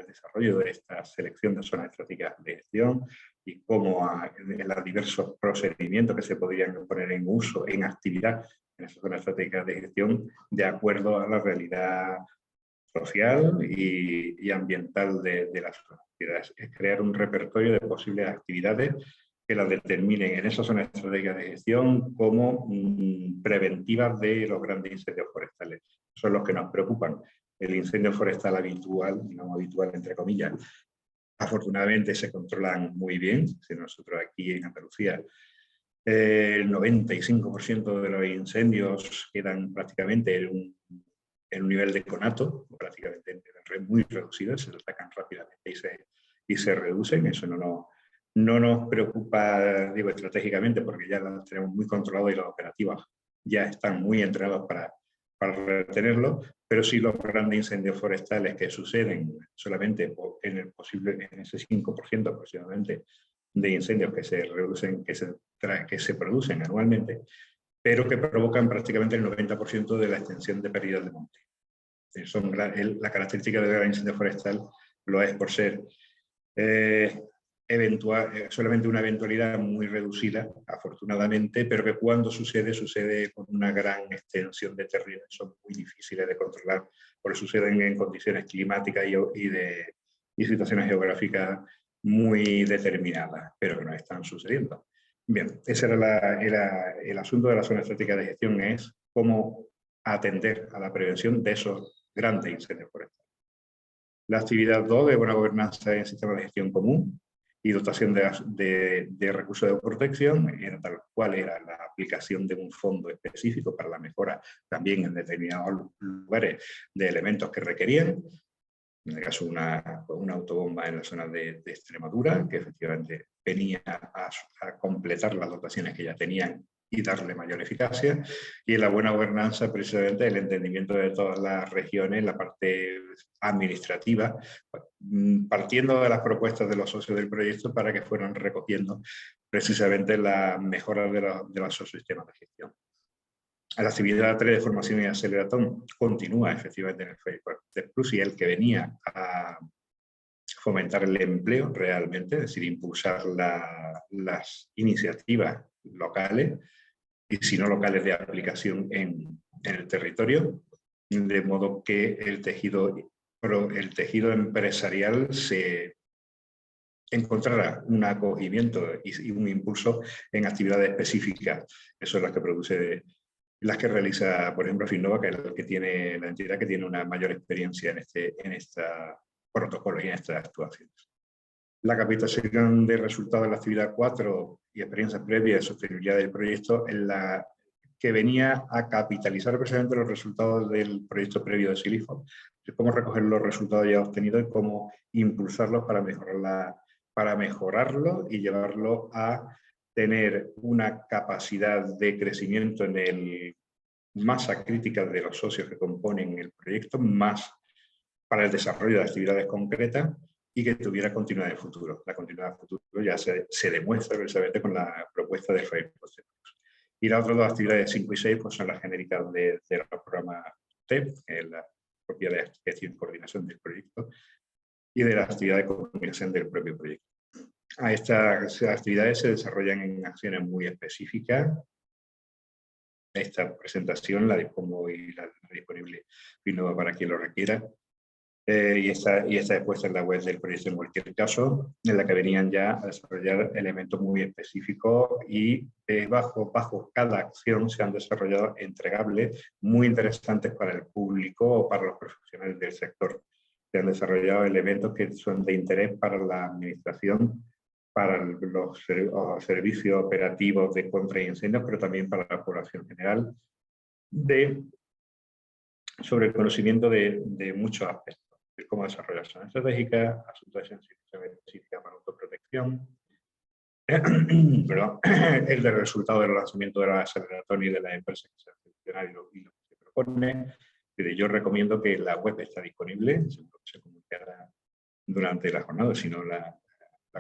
desarrollo de esta selección de zonas estratégicas de gestión y cómo en los diversos procedimientos que se podrían poner en uso, en actividad en esas zonas estratégicas de gestión, de acuerdo a la realidad social y ambiental de las zonas. Es crear un repertorio de posibles actividades que las determinen en esas zonas estratégicas de gestión como preventivas de los grandes incendios forestales. Son los que nos preocupan. El incendio forestal habitual, digamos habitual entre comillas, afortunadamente se controlan muy bien. Si nosotros aquí en Andalucía, el 95% de los incendios quedan prácticamente en un nivel de conato, prácticamente muy reducido, se atacan rápidamente y se reducen. Eso no nos preocupa, digo, estratégicamente, porque ya las tenemos muy controladas y las operativas ya están muy entrenadas para retenerlo, pero sí los grandes incendios forestales que suceden solamente en ese 5% aproximadamente de incendios que se producen anualmente, pero que provocan prácticamente el 90% de la extensión de pérdidas de monte. La característica del gran incendio forestal lo es por ser solamente una eventualidad muy reducida, afortunadamente, pero que cuando sucede con una gran extensión de terreno, son muy difíciles de controlar, porque suceden en condiciones climáticas y situaciones geográficas muy determinadas, pero que no están sucediendo. Bien, ese era el asunto de la zona estratégica de gestión, es cómo atender a la prevención de esos grandes incendios forestales. La actividad 2 de buena gobernanza en sistemas de gestión común y dotación de recursos de protección, era tal cual era la aplicación de un fondo específico para la mejora también en determinados lugares de elementos que requerían. En el caso una autobomba en la zona de Extremadura, que efectivamente venía a completar las dotaciones que ya tenían y darle mayor eficacia, y en la buena gobernanza precisamente el entendimiento de todas las regiones, la parte administrativa, partiendo de las propuestas de los socios del proyecto para que fueran recogiendo precisamente las mejoras de los sistemas de gestión. La actividad 3 de formación y aceleratón continúa efectivamente en el FirePost Plus, y el que venía a fomentar el empleo realmente, es decir, impulsar las iniciativas locales y si no locales de aplicación en el territorio, de modo que el tejido empresarial se encontrará un acogimiento y un impulso en actividades específicas. Eso es las que realiza, por ejemplo, Finnova, que es la entidad que tiene una mayor experiencia en este protocolo y en estas actuaciones. La capitalización de resultados de la actividad 4 y experiencias previas de sostenibilidad del proyecto, en la que venía a capitalizar precisamente los resultados del proyecto previo de Silifo, cómo recoger los resultados ya obtenidos y cómo impulsarlos para mejorarlo y llevarlo a tener una capacidad de crecimiento en masa crítica de los socios que componen el proyecto, más para el desarrollo de actividades concretas y que tuviera continuidad de futuro. La continuidad de futuro ya se demuestra precisamente con la propuesta de FirePost Plus. Y las otras dos actividades 5 y 6 pues son las genéricas del programa TEP, la propia de gestión y coordinación del proyecto, y de la actividad de comunicación del propio proyecto. Estas actividades se desarrollan en acciones muy específicas. Esta presentación la dispongo y la disponible para quien lo requiera. y está expuesta en la web del proyecto en cualquier caso, en la que venían ya a desarrollar elementos muy específicos y bajo cada acción se han desarrollado entregables muy interesantes para el público o para los profesionales del sector. Se han desarrollado elementos que son de interés para la administración, para los servicios operativos de contra incendios, pero también para la población general, sobre el conocimiento de muchos aspectos, de cómo desarrollar zonas estratégicas, asuntos de sensibilización específica para autoprotección, perdón, el del resultado del lanzamiento de la aceleradora y de las empresas que se han seleccionado y lo que se propone. Yo recomiendo que la web está disponible, seguro que se comunicará durante la jornada, si no la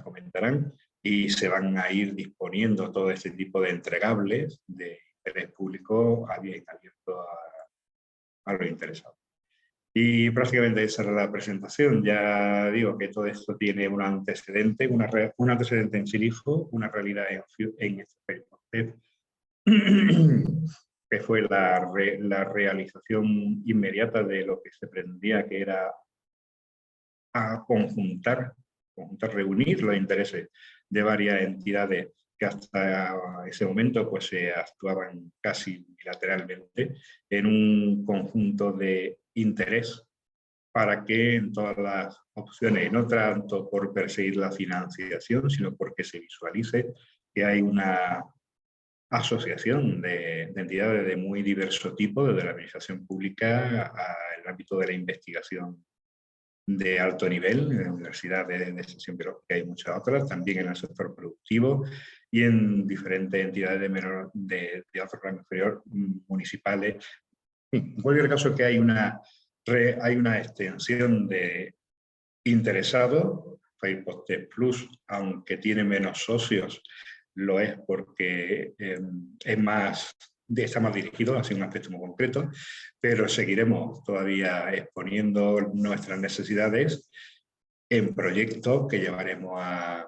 comentarán, y se van a ir disponiendo todo este tipo de entregables de interés público abierto a los interesados. Y prácticamente esa era la presentación. Ya digo que todo esto tiene un antecedente, un antecedente en Silifo, una realidad en este país, que fue la realización inmediata de lo que se pretendía, que era a conjuntar, reunir los intereses de varias entidades que hasta ese momento pues se actuaban casi bilateralmente en un conjunto de interés para que en todas las opciones, no tanto por perseguir la financiación, sino porque se visualice que hay una asociación de entidades de muy diverso tipo, desde la administración pública al ámbito de la investigación de alto nivel, en la Universidad de Extensión Biológica hay muchas otras, también en el sector productivo y en diferentes entidades de otro rango inferior, municipales. En cualquier caso, que hay una extensión de interesados. FirePOPTEC Plus, aunque tiene menos socios, lo es porque está más dirigido hacia un aspecto muy concreto, pero seguiremos todavía exponiendo nuestras necesidades en proyectos que llevaremos a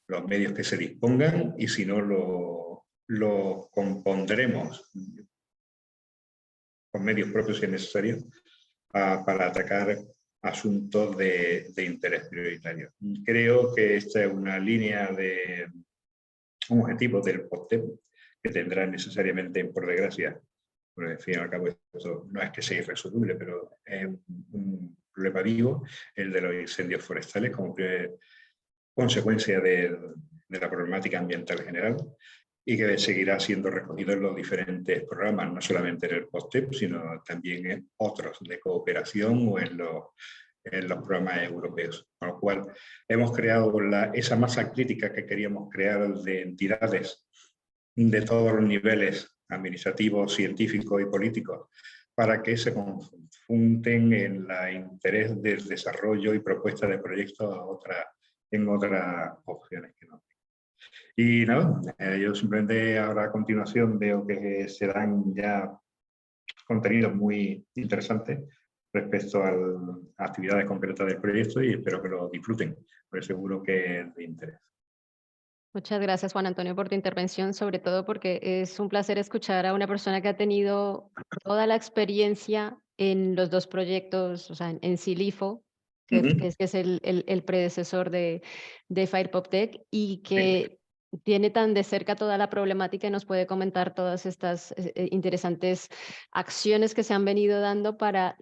los medios que se dispongan, y si no lo compondremos con medios propios si es necesario para atacar asuntos de interés prioritario. Creo que esta es una línea un objetivo del POPTEC que tendrá necesariamente, por desgracia, porque al fin y al cabo esto no es que sea irresoluble, pero es un problema vivo, el de los incendios forestales como consecuencia de la problemática ambiental general, y que seguirá siendo recogido en los diferentes programas, no solamente en el POPTEC, sino también en otros de cooperación o en los programas europeos. Con lo cual, hemos creado esa masa crítica que queríamos crear de entidades de todos los niveles administrativos, científicos y políticos, para que se conjunten en el interés del desarrollo y propuesta de proyectos en otras opciones que no. Y nada, yo simplemente ahora a continuación veo que se dan ya contenidos muy interesantes respecto a actividades concretas del proyecto, y espero que lo disfruten, porque seguro que es de interés. Muchas gracias, Juan Antonio, por tu intervención, sobre todo porque es un placer escuchar a una persona que ha tenido toda la experiencia en los dos proyectos, o sea, en Silifo, que es el predecesor de FirePOPTEC, y que tiene tan de cerca toda la problemática y nos puede comentar todas estas interesantes acciones que se han venido dando para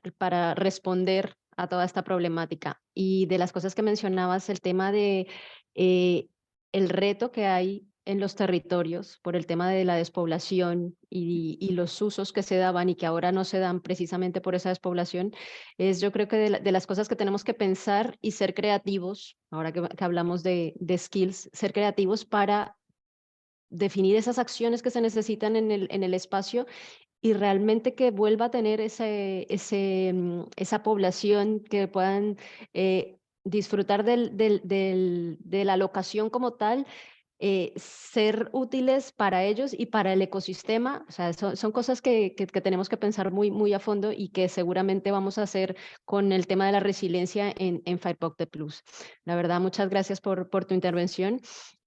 responder a toda esta problemática. Y de las cosas que mencionabas, el tema de el reto que hay en los territorios por el tema de la despoblación y los usos que se daban y que ahora no se dan precisamente por esa despoblación, es yo creo que de las cosas que tenemos que pensar y ser creativos, ahora que hablamos de skills, ser creativos para definir esas acciones que se necesitan en el espacio y realmente que vuelva a tener esa población que puedan disfrutar de la locación como tal, ser útiles para ellos y para el ecosistema. O sea, son cosas que tenemos que pensar muy, muy a fondo y que seguramente vamos a hacer con el tema de la resiliencia en FirePOPTEC Plus. La verdad, muchas gracias por tu intervención.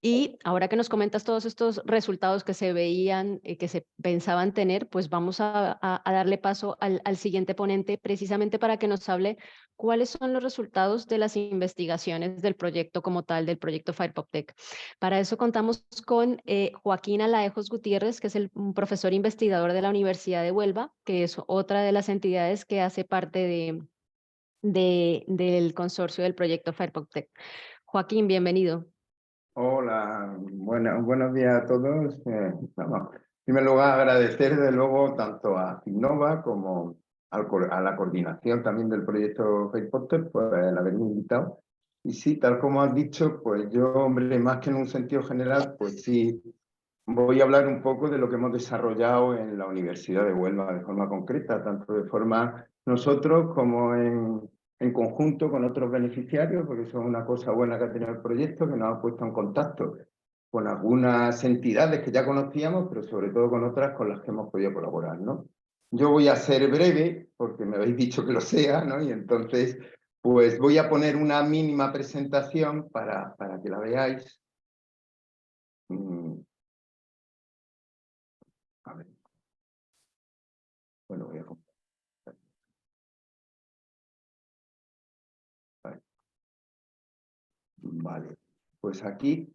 Y ahora que nos comentas todos estos resultados que se veían, que se pensaban tener, pues vamos a darle paso al siguiente ponente, precisamente para que nos hable cuáles son los resultados de las investigaciones del proyecto como tal, del proyecto FirePopTech. Para eso contamos con Joaquín Alaejos Gutiérrez, que es un profesor investigador de la Universidad de Huelva, que es otra de las entidades que hace parte del consorcio del proyecto FirePopTech. Joaquín, bienvenido. Hola, buenos días a todos. Vamos, en primer lugar, agradecer de luego tanto a Innova como a la coordinación también del proyecto FirePopTech por el haberme invitado. Y sí, tal como has dicho, pues yo, hombre, más que en un sentido general, pues sí, voy a hablar un poco de lo que hemos desarrollado en la Universidad de Huelva de forma concreta, tanto de forma nosotros como en conjunto con otros beneficiarios, porque eso es una cosa buena que ha tenido el proyecto, que nos ha puesto en contacto con algunas entidades que ya conocíamos, pero sobre todo con otras con las que hemos podido colaborar, ¿no? Yo voy a ser breve, porque me habéis dicho que lo sea, ¿no? Y entonces, pues voy a poner una mínima presentación para que la veáis. A ver. Bueno, voy a compartir. Vale, pues aquí,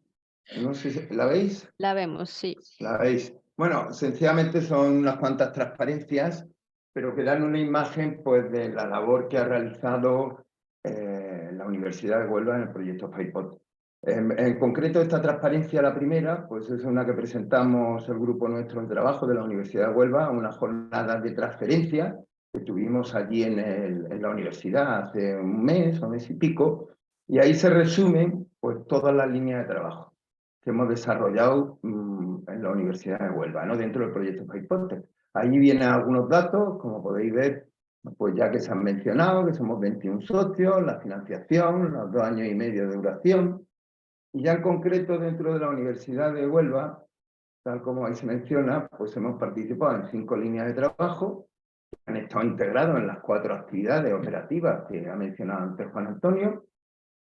no sé si la veis. La vemos, sí. ¿La veis? Bueno, sencillamente son unas cuantas transparencias, pero que dan una imagen pues, de la labor que ha realizado la Universidad de Huelva en el proyecto FirePopTech. En concreto, esta transparencia, la primera, pues es una que presentamos el grupo nuestro de trabajo de la Universidad de Huelva, una jornada de transferencia que tuvimos allí en la universidad hace un mes o mes y pico, y ahí se resumen pues, todas las líneas de trabajo que hemos desarrollado en la Universidad de Huelva, ¿no? Dentro del proyecto FirePopTech. Ahí vienen algunos datos, como podéis ver, pues ya que se han mencionado, que somos 21 socios, la financiación, los 2 años y medio de duración, y ya en concreto dentro de la Universidad de Huelva, tal como ahí se menciona, pues hemos participado en 5 líneas de trabajo, que han estado integrados en las 4 actividades operativas que ha mencionado antes Juan Antonio,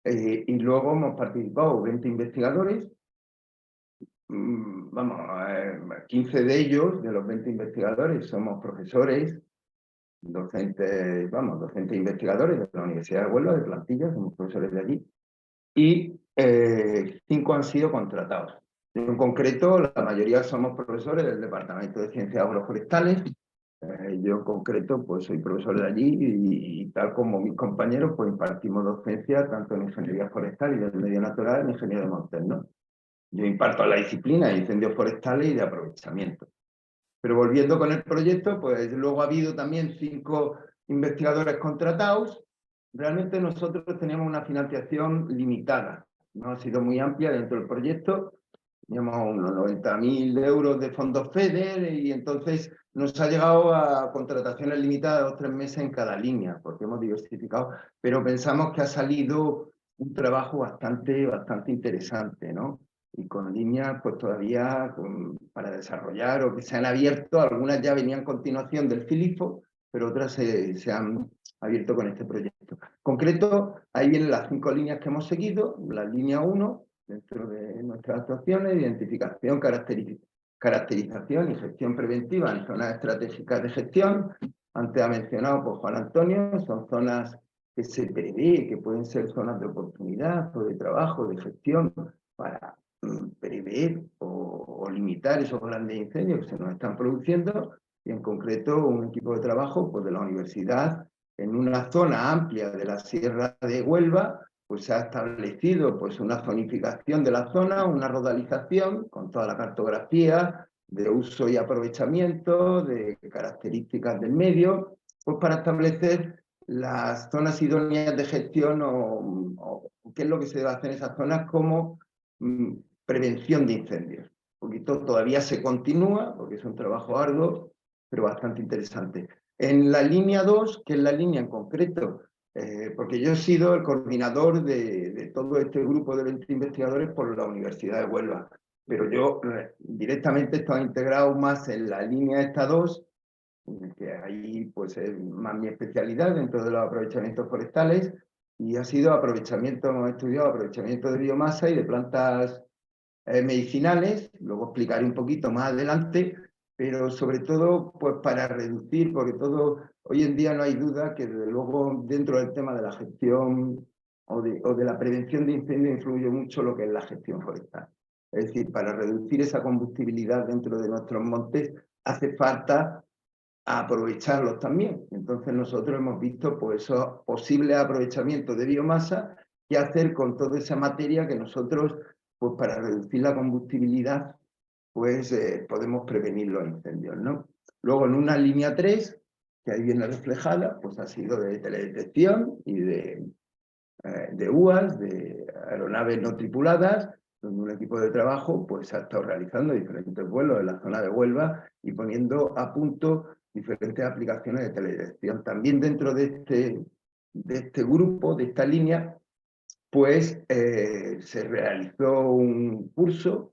y luego hemos participado 20 investigadores. Vamos, 15 de ellos, de los 20 investigadores, somos profesores, docentes, vamos, docentes investigadores de la Universidad de Huelva, de plantilla, somos profesores de allí, y 5 han sido contratados. En concreto, la mayoría somos profesores del Departamento de Ciencias Agroforestales. Yo en concreto, pues soy profesor de allí y tal como mis compañeros, pues impartimos docencia tanto en ingeniería forestal y del medio natural en ingeniería de montes, ¿no? Yo imparto la disciplina de incendios forestales y de aprovechamiento. Pero volviendo con el proyecto, pues luego ha habido también 5 investigadores contratados. Realmente nosotros teníamos una financiación limitada, no ha sido muy amplia dentro del proyecto. Teníamos unos 90.000 euros de fondos FEDER y entonces nos ha llegado a contrataciones limitadas de 2 o 3 meses en cada línea, porque hemos diversificado, pero pensamos que ha salido un trabajo bastante interesante, ¿no? Y con líneas pues todavía para desarrollar o que se han abierto, algunas ya venían a continuación del FILIFO, pero otras se han abierto con este proyecto. En concreto, ahí vienen las 5 líneas que hemos seguido. La línea 1, dentro de nuestras actuaciones, identificación, caracterización y gestión preventiva en zonas estratégicas de gestión. Antes ha mencionado pues, Juan Antonio, son zonas que se prevé que pueden ser zonas de oportunidad o de trabajo, de gestión, para prever o limitar esos grandes incendios que se nos están produciendo, y en concreto un equipo de trabajo pues, de la universidad en una zona amplia de la Sierra de Huelva, pues se ha establecido pues, una zonificación de la zona, una rodalización con toda la cartografía de uso y aprovechamiento, de características del medio, pues para establecer las zonas idóneas de gestión o qué es lo que se debe hacer en esas zonas como prevención de incendios. Un poquito todavía se continúa, porque es un trabajo arduo, pero bastante interesante. En la línea 2, que es la línea en concreto, porque yo he sido el coordinador de todo este grupo de 20 investigadores por la Universidad de Huelva, pero yo directamente estaba integrado más en la línea esta 2, que ahí pues es más mi especialidad dentro de los aprovechamientos forestales, y ha sido aprovechamiento, hemos estudiado aprovechamiento de biomasa y de plantas medicinales, luego explicaré un poquito más adelante, pero sobre todo pues para reducir, porque hoy en día no hay duda que desde luego dentro del tema de la gestión o de la prevención de incendios influye mucho lo que es la gestión forestal. Es decir, para reducir esa combustibilidad dentro de nuestros montes hace falta aprovecharlos también. Entonces nosotros hemos visto pues, esos posibles aprovechamientos de biomasa, qué hacer con toda esa materia que nosotros, pues para reducir la combustibilidad, pues podemos prevenir los incendios, ¿no? Luego en una línea 3, que ahí viene reflejada, pues ha sido de teledetección y de UAS, de aeronaves no tripuladas, donde un equipo de trabajo pues ha estado realizando diferentes vuelos en la zona de Huelva y poniendo a punto diferentes aplicaciones de teledetección. También dentro de este grupo, de esta línea, pues se realizó un curso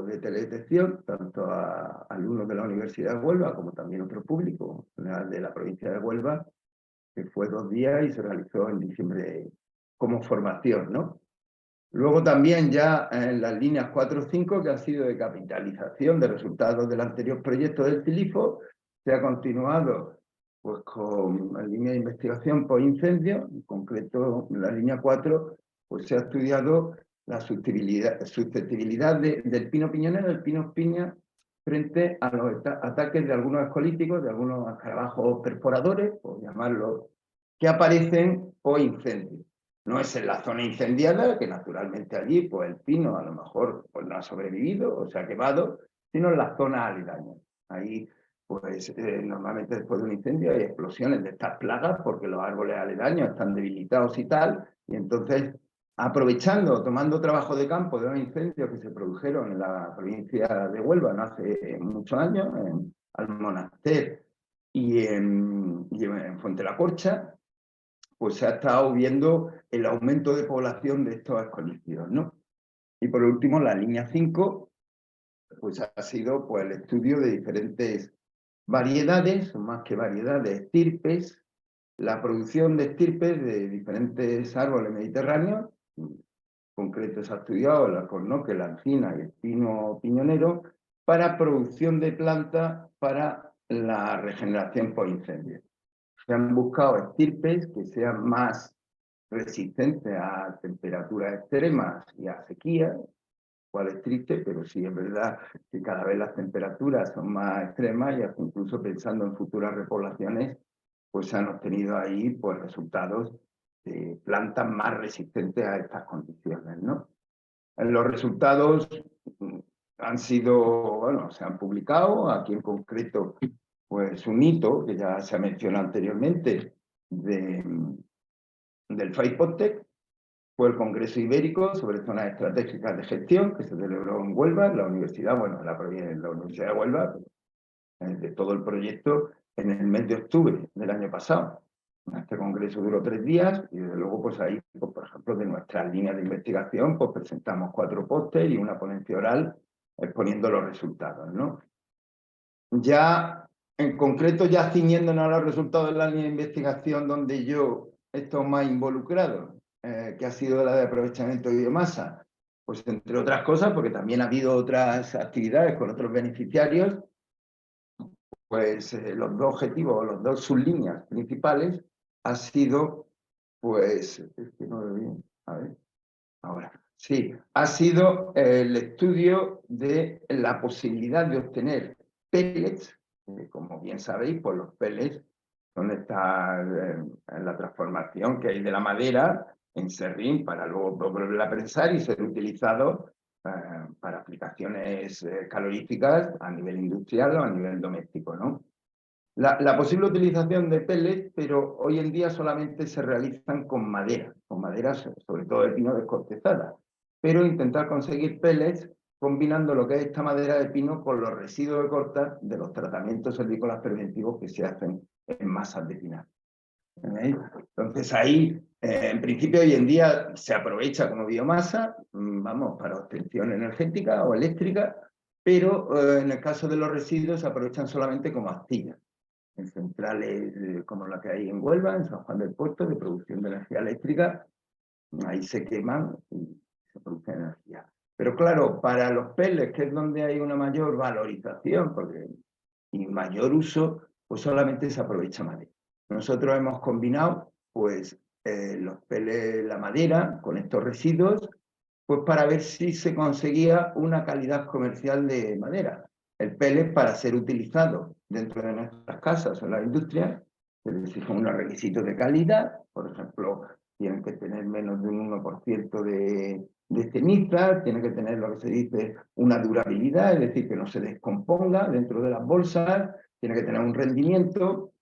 de teledetección, tanto a alumnos de la Universidad de Huelva como también otro público de la provincia de Huelva, que fue 2 días y se realizó en diciembre como formación, ¿no? Luego también ya en las líneas 4 o 5, que ha sido de capitalización de resultados del anterior proyecto del CILIFO, se ha continuado pues, con la línea de investigación por incendio, en concreto en la línea 4, pues se ha estudiado la susceptibilidad del pino piñonero, del pino piña, frente a los ataques de algunos escolíticos, de algunos escarabajos perforadores, por llamarlos, que aparecen por incendio. No es en la zona incendiada, que naturalmente allí pues el pino a lo mejor pues, no ha sobrevivido o se ha quemado, sino en las zonas aledañas. Ahí pues normalmente después de un incendio hay explosiones de estas plagas porque los árboles aledaños están debilitados y tal, y entonces aprovechando, tomando trabajo de campo de los incendios que se produjeron en la provincia de Huelva no hace muchos años, en Almonaster y en Fuente la Corcha, pues se ha estado viendo el aumento de población de estos escolídeos, ¿no? Y por último, la línea 5, pues ha sido pues, el estudio de diferentes variedades, o más que variedades, estirpes, la producción de estirpes de diferentes árboles mediterráneos, en concreto se ha estudiado el alcornoque, la encina y el pino piñonero, para producción de plantas para la regeneración por incendio. Se han buscado estirpes que sean más resistentes a temperaturas extremas y a sequía, cual es triste, pero sí es verdad que cada vez las temperaturas son más extremas y hasta incluso pensando en futuras repoblaciones, pues se han obtenido ahí pues, resultados de plantas más resistentes a estas condiciones, ¿no? Los resultados han sido, bueno, se han publicado, aquí en concreto pues un hito que ya se ha mencionado anteriormente del FAIPOTEC fue el Congreso Ibérico sobre zonas estratégicas de gestión que se celebró en Huelva, en la universidad, bueno, en la Universidad de Huelva, de todo el proyecto en el mes de octubre del año pasado. Este congreso duró 3 días y desde luego pues ahí, pues, por ejemplo, de nuestras líneas de investigación, pues presentamos 4 pósteres y una ponencia oral exponiendo los resultados, ¿no? Ya, en concreto, ya ciñéndonos a los resultados de la línea de investigación donde yo he estado más involucrado, que ha sido la de aprovechamiento de biomasa, pues entre otras cosas, porque también ha habido otras actividades con otros beneficiarios, pues los 2 objetivos, los 2 sublíneas principales, ha sido, pues, es que no veo bien, a ver, ahora, sí, ha sido el estudio de la posibilidad de obtener pellets, como bien sabéis, pues los pellets son en la transformación que hay de la madera en serrín para luego volverla a prensar y ser utilizado para aplicaciones caloríficas a nivel industrial o a nivel doméstico, ¿no? La posible utilización de pellets, pero hoy en día solamente se realizan con maderas sobre todo de pino descortezada, pero intentar conseguir pellets combinando lo que es esta madera de pino con los residuos de corta de los tratamientos silvícolas preventivos que se hacen en masas de pinar. Entonces ahí, en principio hoy en día se aprovecha como biomasa, vamos, para obtención energética o eléctrica, pero en el caso de los residuos se aprovechan solamente como astillas en centrales como la que hay en Huelva, en San Juan del Puerto, de producción de energía eléctrica, ahí se queman y se produce energía. Pero claro, para los peles, que es donde hay una mayor valorización y mayor uso, pues solamente se aprovecha madera. Nosotros hemos combinado pues, los peles, la madera, con estos residuos, pues para ver si se conseguía una calidad comercial de madera. El pellet, para ser utilizado dentro de nuestras casas o en la industria, se les exigen unos requisitos de calidad. Por ejemplo, tienen que tener menos de un 1% de ceniza, tiene que tener lo que se dice una durabilidad, es decir, que no se descomponga dentro de las bolsas, tiene que tener un rendimiento,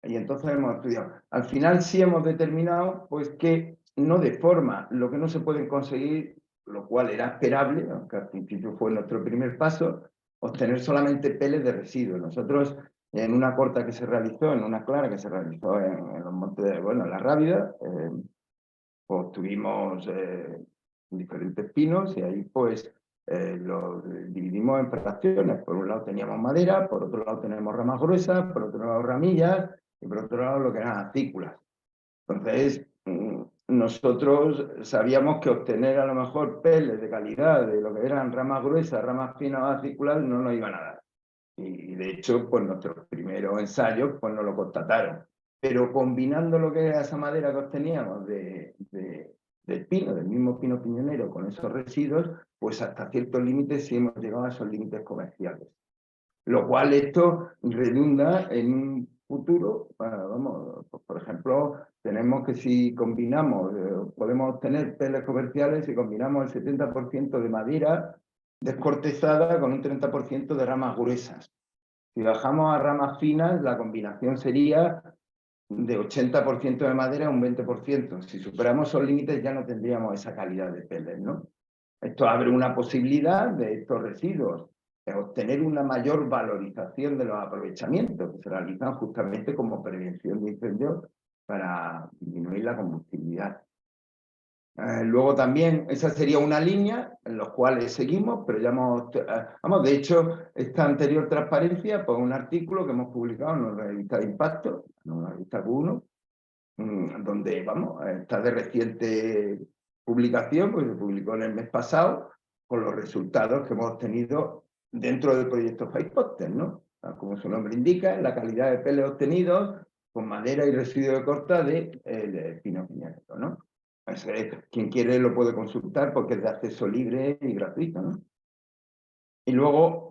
y entonces hemos estudiado. Al final sí hemos determinado pues, que no deforma, lo que no se puede conseguir, lo cual era esperable, aunque al principio fue nuestro primer paso, obtener solamente peles de residuos. Nosotros, en una corta que se realizó, en una clara que se realizó en los montes de, bueno, en la Rábida, pues tuvimos diferentes pinos y ahí pues lo dividimos en fracciones. Por un lado teníamos madera, por otro lado tenemos ramas gruesas, por otro lado ramillas y por otro lado lo que eran acículas. Entonces, nosotros sabíamos que obtener a lo mejor peles de calidad de lo que eran ramas gruesas, ramas finas o acículas no nos iban a dar. Y de hecho, pues nuestros primeros ensayos pues nos lo constataron. Pero combinando lo que era esa madera que obteníamos del pino, del mismo pino piñonero, con esos residuos, pues hasta ciertos límites sí hemos llegado a esos límites comerciales. Lo cual esto redunda en un futuro, vamos, pues por ejemplo, tenemos que si combinamos, podemos obtener peles comerciales si combinamos el 70% de madera descortezada con un 30% de ramas gruesas. Si bajamos a ramas finas, la combinación sería de 80% de madera a un 20%. Si superamos esos límites ya no tendríamos esa calidad de peles, ¿no? Esto abre una posibilidad de estos residuos, de obtener una mayor valorización de los aprovechamientos que se realizan justamente como prevención de incendios para disminuir la combustibilidad. Luego también, esa sería una línea en los cuales seguimos, pero ya de hecho, esta anterior transparencia, pues un artículo que hemos publicado en una revista de impacto, en una revista Q1, donde, está de reciente publicación, pues se publicó en el mes pasado, con los resultados que hemos obtenido dentro del proyecto Firefoster, ¿no? Como su nombre indica, la calidad de peles obtenidos con madera y residuo de corta de pino piñonero, ¿no? Pues, quien quiere lo puede consultar porque es de acceso libre y gratuito, ¿no? Y luego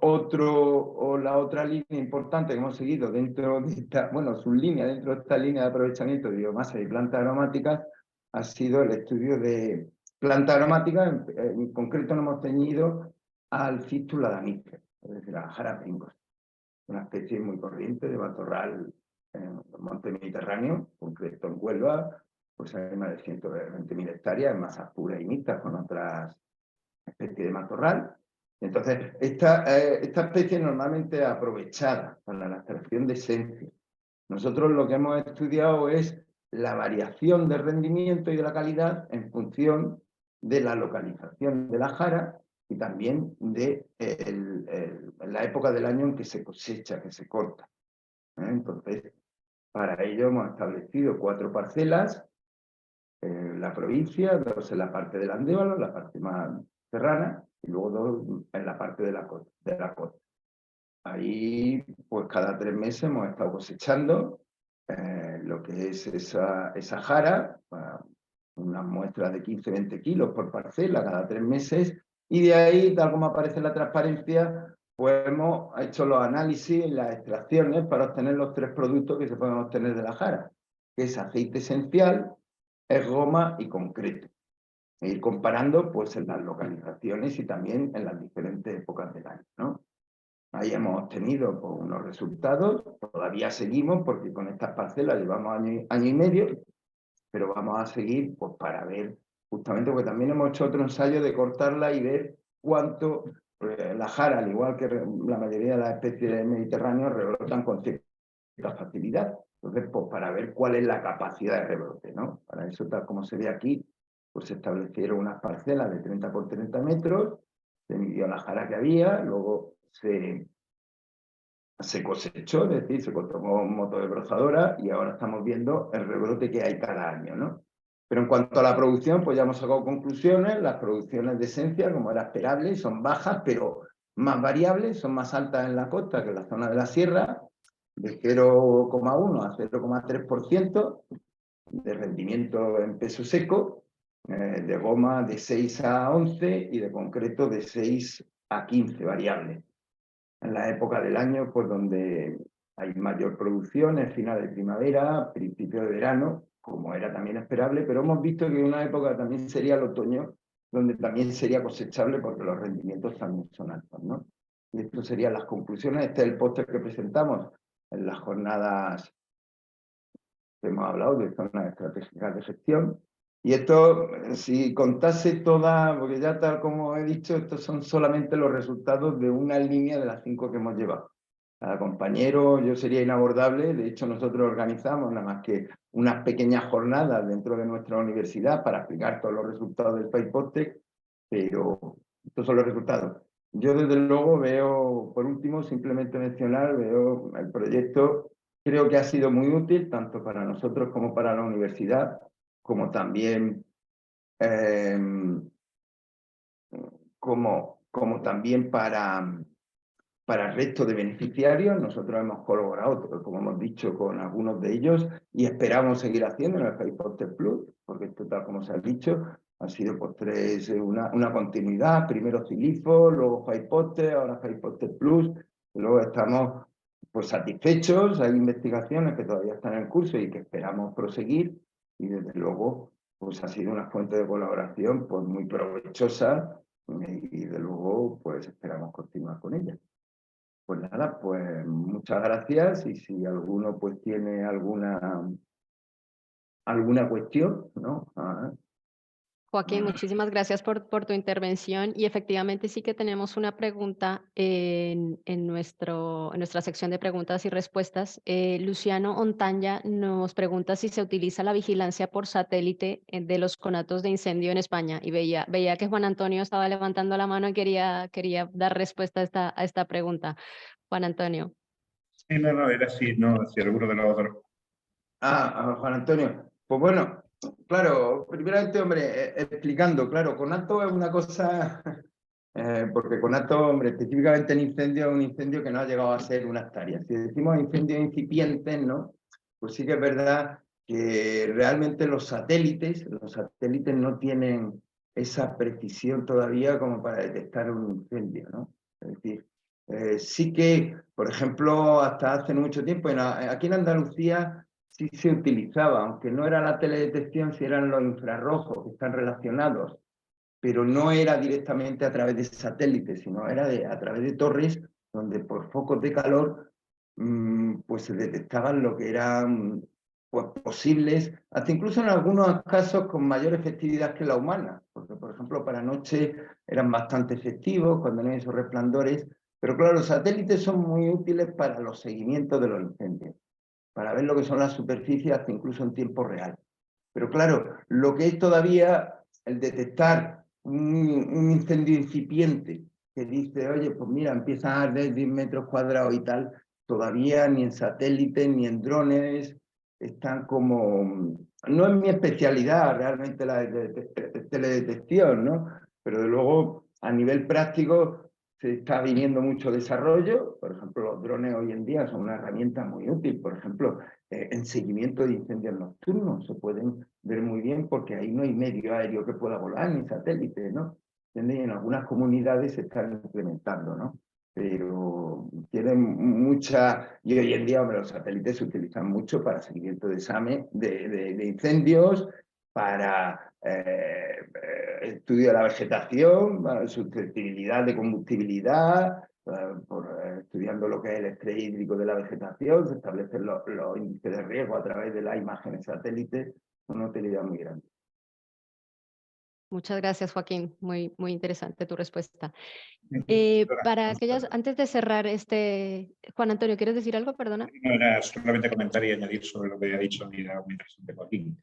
la otra línea importante que hemos seguido dentro de esta, sublínea dentro de esta línea de aprovechamiento de biomasa y plantas aromáticas ha sido el estudio de plantas aromáticas. En concreto nos hemos ceñido al Fistula danifer, es decir, a Jara pringos, una especie muy corriente de matorral en los montes mediterráneos, en concreto en Huelva, pues hay más de 120.000 hectáreas en masas puras y mixtas con otras especies de matorral. Entonces, esta especie normalmente es aprovechada para la extracción de esencia. Nosotros lo que hemos estudiado es la variación de rendimiento y de la calidad en función de la localización de la jara y también de la época del año en que se cosecha, que se corta. Entonces, para ello hemos establecido 4 parcelas en la provincia, 2 en la parte del Andévalo, la parte más serrana, y luego 2 en la parte de la costa. Ahí, pues cada 3 meses hemos estado cosechando lo que es esa jara, unas muestras de 15-20 kilos por parcela cada 3 meses, y de ahí, tal como aparece en la transparencia, pues hemos hecho los análisis, las extracciones para obtener los 3 productos que se pueden obtener de la jara, que es aceite esencial, es goma y concreto. E ir comparando pues en las localizaciones y también en las diferentes épocas del año, ¿no? Ahí hemos obtenido pues, unos resultados, todavía seguimos porque con estas parcelas llevamos año y medio, pero vamos a seguir pues, para ver, justamente porque también hemos hecho otro ensayo de cortarla y ver cuánto la jara, al igual que la mayoría de las especies mediterráneas, rebrotan con cierta facilidad. Entonces, pues para ver cuál es la capacidad de rebrote, ¿no? Para eso, tal como se ve aquí, pues se establecieron unas parcelas de 30 por 30 metros, se midió la jara que había, luego se cosechó, es decir, se tomó un moto de brozadora y ahora estamos viendo el rebrote que hay cada año, ¿no? Pero en cuanto a la producción, pues ya hemos sacado conclusiones. Las producciones de esencia, como era esperable, son bajas, pero más variables, son más altas en la costa que en la zona de la sierra, de 0,1 a 0,3% de rendimiento en peso seco, de goma de 6 a 11 y de concreto de 6 a 15 variables. En la época del año, pues donde hay mayor producción, es final de primavera, principio de verano, como era también esperable, pero hemos visto que una época también sería el otoño, donde también sería cosechable porque los rendimientos también son altos, ¿no? Y esto serían las conclusiones. Este es el póster que presentamos en las jornadas que hemos hablado de zonas estratégicas de gestión. Y esto, si contase todas, porque ya tal como he dicho, estos son solamente los resultados de una línea de las 5 que hemos llevado. Cada compañero, yo sería inabordable, de hecho nosotros organizamos nada más que unas pequeñas jornadas dentro de nuestra universidad para explicar todos los resultados del PyPostec, pero estos son los resultados. Yo desde luego veo, por último, simplemente mencionar, veo el proyecto, creo que ha sido muy útil tanto para nosotros como para la universidad, como también como también para el resto de beneficiarios. Nosotros hemos colaborado, como hemos dicho, con algunos de ellos y esperamos seguir haciendo en el PyPostec Plus, porque esto, tal como se ha dicho, ha sido pues una continuidad, primero Cilifo, luego PyPostec, ahora PyPostec Plus, y luego estamos pues satisfechos. Hay investigaciones que todavía están en curso y que esperamos proseguir, y desde luego pues ha sido una fuente de colaboración pues muy provechosa, y de luego pues esperamos continuar con ella. Pues nada, pues muchas gracias, y si alguno pues tiene alguna cuestión, ¿no? Joaquín, muchísimas gracias por tu intervención, y efectivamente sí que tenemos una pregunta en nuestra sección de preguntas y respuestas. Luciano Ontaña nos pregunta si se utiliza la vigilancia por satélite de los conatos de incendio en España, y veía que Juan Antonio estaba levantando la mano y quería dar respuesta a esta pregunta. Juan Antonio. Sí, no, era así, no, si alguno de los otros. Juan Antonio, pues bueno, claro, primeramente, hombre, explicando, claro, conato es una cosa, porque conato, hombre, específicamente en incendio, es un incendio que no ha llegado a ser una hectárea. Si decimos incendios incipientes, ¿no? Pues sí que es verdad que realmente los satélites no tienen esa precisión todavía como para detectar un incendio, ¿no? Es decir, sí que, por ejemplo, hasta hace mucho tiempo, aquí en Andalucía, sí se utilizaba, aunque no era la teledetección, sí eran los infrarrojos que están relacionados, pero no era directamente a través de satélites, sino era a través de torres donde por focos de calor pues se detectaban lo que eran pues posibles, hasta incluso en algunos casos con mayor efectividad que la humana, porque por ejemplo para noche eran bastante efectivos cuando no hay esos resplandores, pero claro, los satélites son muy útiles para los seguimientos de los incendios, para ver lo que son las superficies hasta incluso en tiempo real. Pero claro, lo que es todavía el detectar un incendio incipiente que dice, oye, pues mira, empieza a arder 10 metros cuadrados y tal, todavía ni en satélites ni en drones están como... No es mi especialidad realmente la teledetección, ¿no? Pero de luego, a nivel práctico, se está viniendo mucho desarrollo. Por ejemplo, los drones hoy en día son una herramienta muy útil. Por ejemplo, en seguimiento de incendios nocturnos se pueden ver muy bien porque ahí no hay medio aéreo que pueda volar, ni satélite, ¿no? Y en algunas comunidades se están implementando, ¿no? Pero tienen mucha... Y hoy en día, hombre, los satélites se utilizan mucho para seguimiento de incendios, para estudio de la vegetación, para susceptibilidad de combustibilidad, estudiando lo que es el estrés hídrico de la vegetación, se establecen los índices de riesgo a través de las imágenes satélites, una utilidad muy grande. Muchas gracias, Joaquín. Muy interesante tu respuesta. Para aquellas, antes de cerrar Juan Antonio, ¿quieres decir algo? Perdona. No, era solamente comentar y añadir sobre lo que ha dicho, y era muy interesante, Joaquín.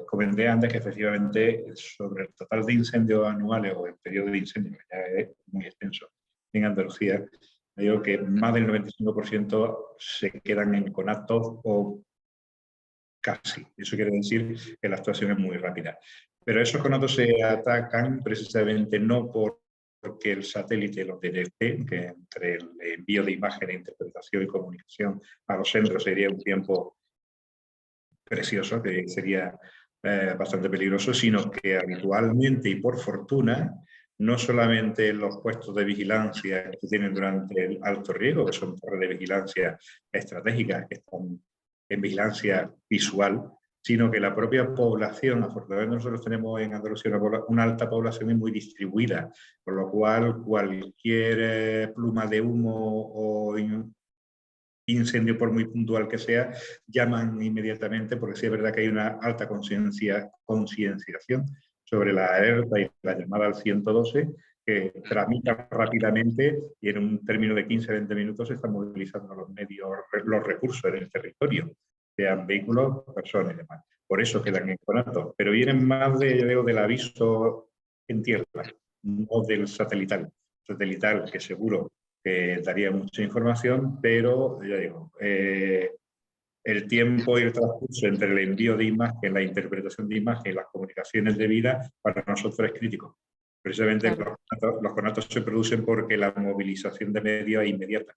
Comenté antes que efectivamente sobre el total de incendios anuales o el periodo de incendios, que ya es muy extenso en Andalucía, digo que más del 95% se quedan en conatos o casi. Eso quiere decir que la actuación es muy rápida. Pero esos conatos se atacan precisamente no porque el satélite los detecte, que entre el envío de imágenes, interpretación y comunicación a los centros sería un tiempo precioso, que sería bastante peligroso, sino que habitualmente y por fortuna, no solamente los puestos de vigilancia que tienen durante el alto riesgo, que son torres de vigilancia estratégicas, que están en vigilancia visual, sino que la propia población, afortunadamente nosotros tenemos en Andalucía una alta población y muy distribuida, con lo cual cualquier pluma de humo o incendio, por muy puntual que sea, llaman inmediatamente, porque sí es verdad que hay una alta concienciación sobre la alerta y la llamada al 112, que tramita rápidamente y en un término de 15-20 minutos se están movilizando los medios, los recursos en el territorio, sean vehículos, personas y demás. Por eso quedan en conato, pero vienen más del aviso en tierra, no del satelital. Satelital, que seguro que daría mucha información, pero ya digo, el tiempo y el transcurso entre el envío de imagen, la interpretación de imagen y las comunicaciones debidas para nosotros es crítico. Precisamente Claro. los conatos se producen porque la movilización de medios es inmediata.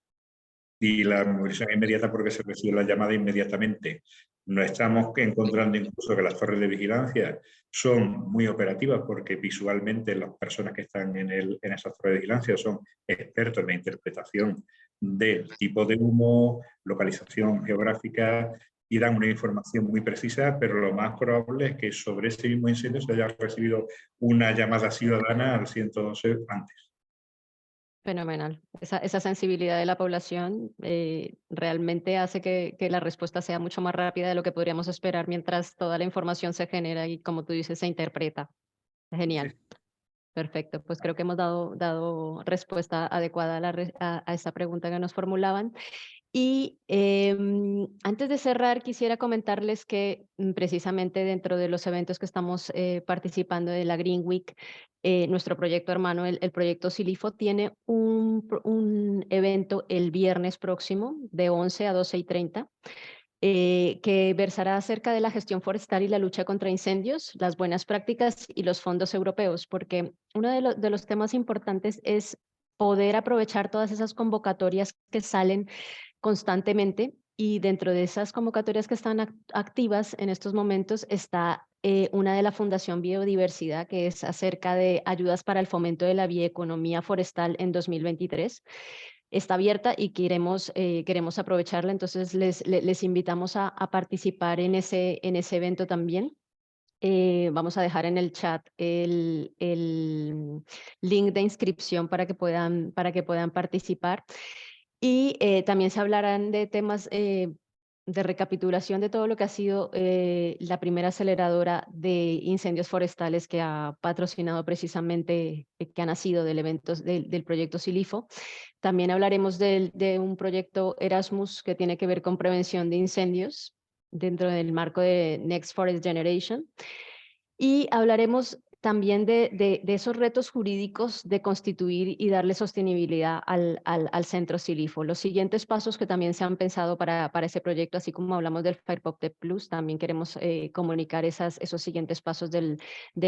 Y la movilización es inmediata porque se recibe la llamada inmediatamente. Nos estamos encontrando incluso que las torres de vigilancia son muy operativas porque visualmente las personas que están en esas torres de vigilancia son expertos en la interpretación del tipo de humo, localización geográfica y dan una información muy precisa, pero lo más probable es que sobre ese mismo incendio se haya recibido una llamada ciudadana al 112 antes. Fenomenal. Esa sensibilidad de la población realmente hace que la respuesta sea mucho más rápida de lo que podríamos esperar mientras toda la información se genera y, como tú dices, se interpreta. Genial. Perfecto. Pues creo que hemos dado respuesta adecuada a esta pregunta que nos formulaban. Y antes de cerrar, quisiera comentarles que precisamente dentro de los eventos que estamos participando de la Green Week, nuestro proyecto hermano, el proyecto Silifo, tiene un evento el viernes próximo de 11 a 12:30, que versará acerca de la gestión forestal y la lucha contra incendios, las buenas prácticas y los fondos europeos, porque uno de los temas importantes es poder aprovechar todas esas convocatorias que salen constantemente, y dentro de esas convocatorias que están activas en estos momentos está una de la Fundación Biodiversidad, que es acerca de ayudas para el fomento de la bioeconomía forestal en 2023. Está abierta y queremos aprovecharla, entonces les invitamos a participar en ese evento también. Vamos a dejar en el chat el link de inscripción para que puedan participar. Y también se hablarán de temas de recapitulación de todo lo que ha sido la primera aceleradora de incendios forestales que ha patrocinado precisamente, que ha nacido del proyecto Silifo. También hablaremos de un proyecto Erasmus que tiene que ver con prevención de incendios dentro del marco de Next Forest Generation. Y hablaremos también de esos retos jurídicos de constituir y darle sostenibilidad al centro Silifo. Los siguientes pasos que también se han pensado para ese proyecto, así como hablamos del FirePopTech Plus, también queremos comunicar esos siguientes pasos del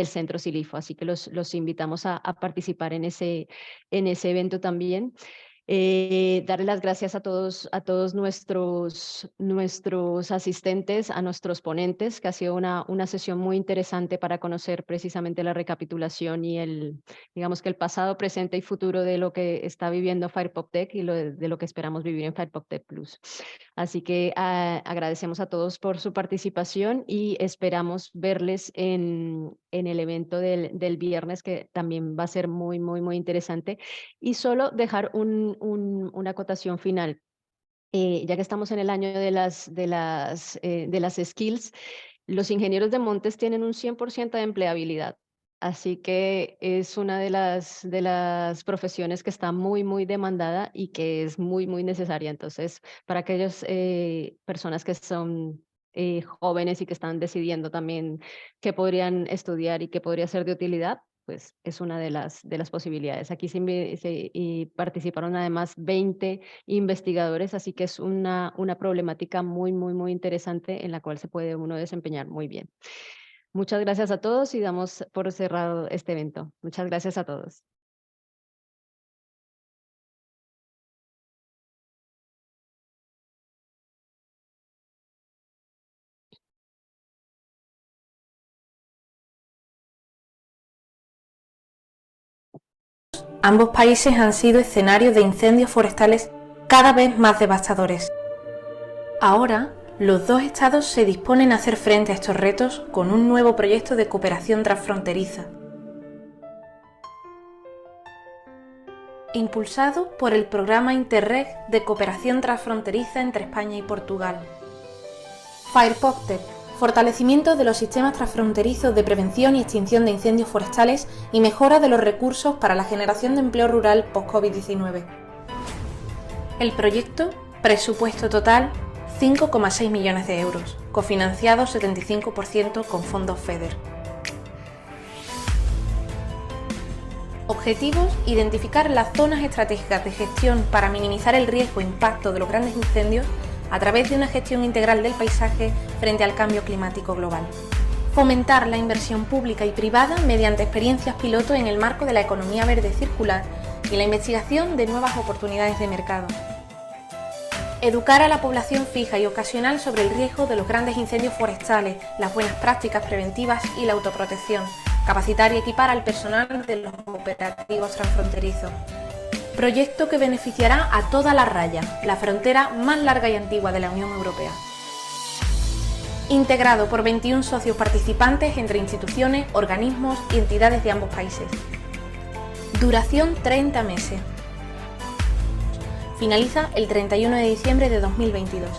centro Silifo. Así que los invitamos a participar en ese evento también. Darle las gracias a todos nuestros asistentes, a nuestros ponentes, que ha sido una sesión muy interesante para conocer precisamente la recapitulación y digamos que el pasado, presente y futuro de lo que está viviendo FirePopTech y de lo que esperamos vivir en FirePopTech Plus. Así que agradecemos a todos por su participación y esperamos verles en el evento del viernes, que también va a ser muy, muy, muy interesante. Y solo dejar una acotación final. Ya que estamos en el año de las skills, los ingenieros de montes tienen un 100% de empleabilidad. Así que es una de las profesiones que está muy, muy demandada y que es muy, muy necesaria. Entonces, para aquellas personas que son jóvenes y que están decidiendo también qué podrían estudiar y qué podría ser de utilidad, pues es una de las posibilidades. Aquí y participaron además 20 investigadores, así que es una problemática muy interesante en la cual se puede uno desempeñar muy bien. Muchas gracias a todos y damos por cerrado este evento. Muchas gracias a todos. Ambos países han sido escenarios de incendios forestales cada vez más devastadores. Ahora, los dos estados se disponen a hacer frente a estos retos con un nuevo proyecto de cooperación transfronteriza, impulsado por el programa Interreg de cooperación transfronteriza entre España y Portugal. FirePOCTEC, fortalecimiento de los sistemas transfronterizos de prevención y extinción de incendios forestales y mejora de los recursos para la generación de empleo rural post-COVID-19. El proyecto, presupuesto total, 5,6 millones de euros, cofinanciado 75% con fondos FEDER. Objetivos: identificar las zonas estratégicas de gestión para minimizar el riesgo e impacto de los grandes incendios a través de una gestión integral del paisaje frente al cambio climático global. Fomentar la inversión pública y privada mediante experiencias piloto en el marco de la economía verde circular y la investigación de nuevas oportunidades de mercado. Educar a la población fija y ocasional sobre el riesgo de los grandes incendios forestales, las buenas prácticas preventivas y la autoprotección. Capacitar y equipar al personal de los operativos transfronterizos. Proyecto que beneficiará a toda la raya, la frontera más larga y antigua de la Unión Europea. Integrado por 21 socios participantes entre instituciones, organismos y entidades de ambos países. Duración 30 meses. Finaliza el 31 de diciembre de 2022.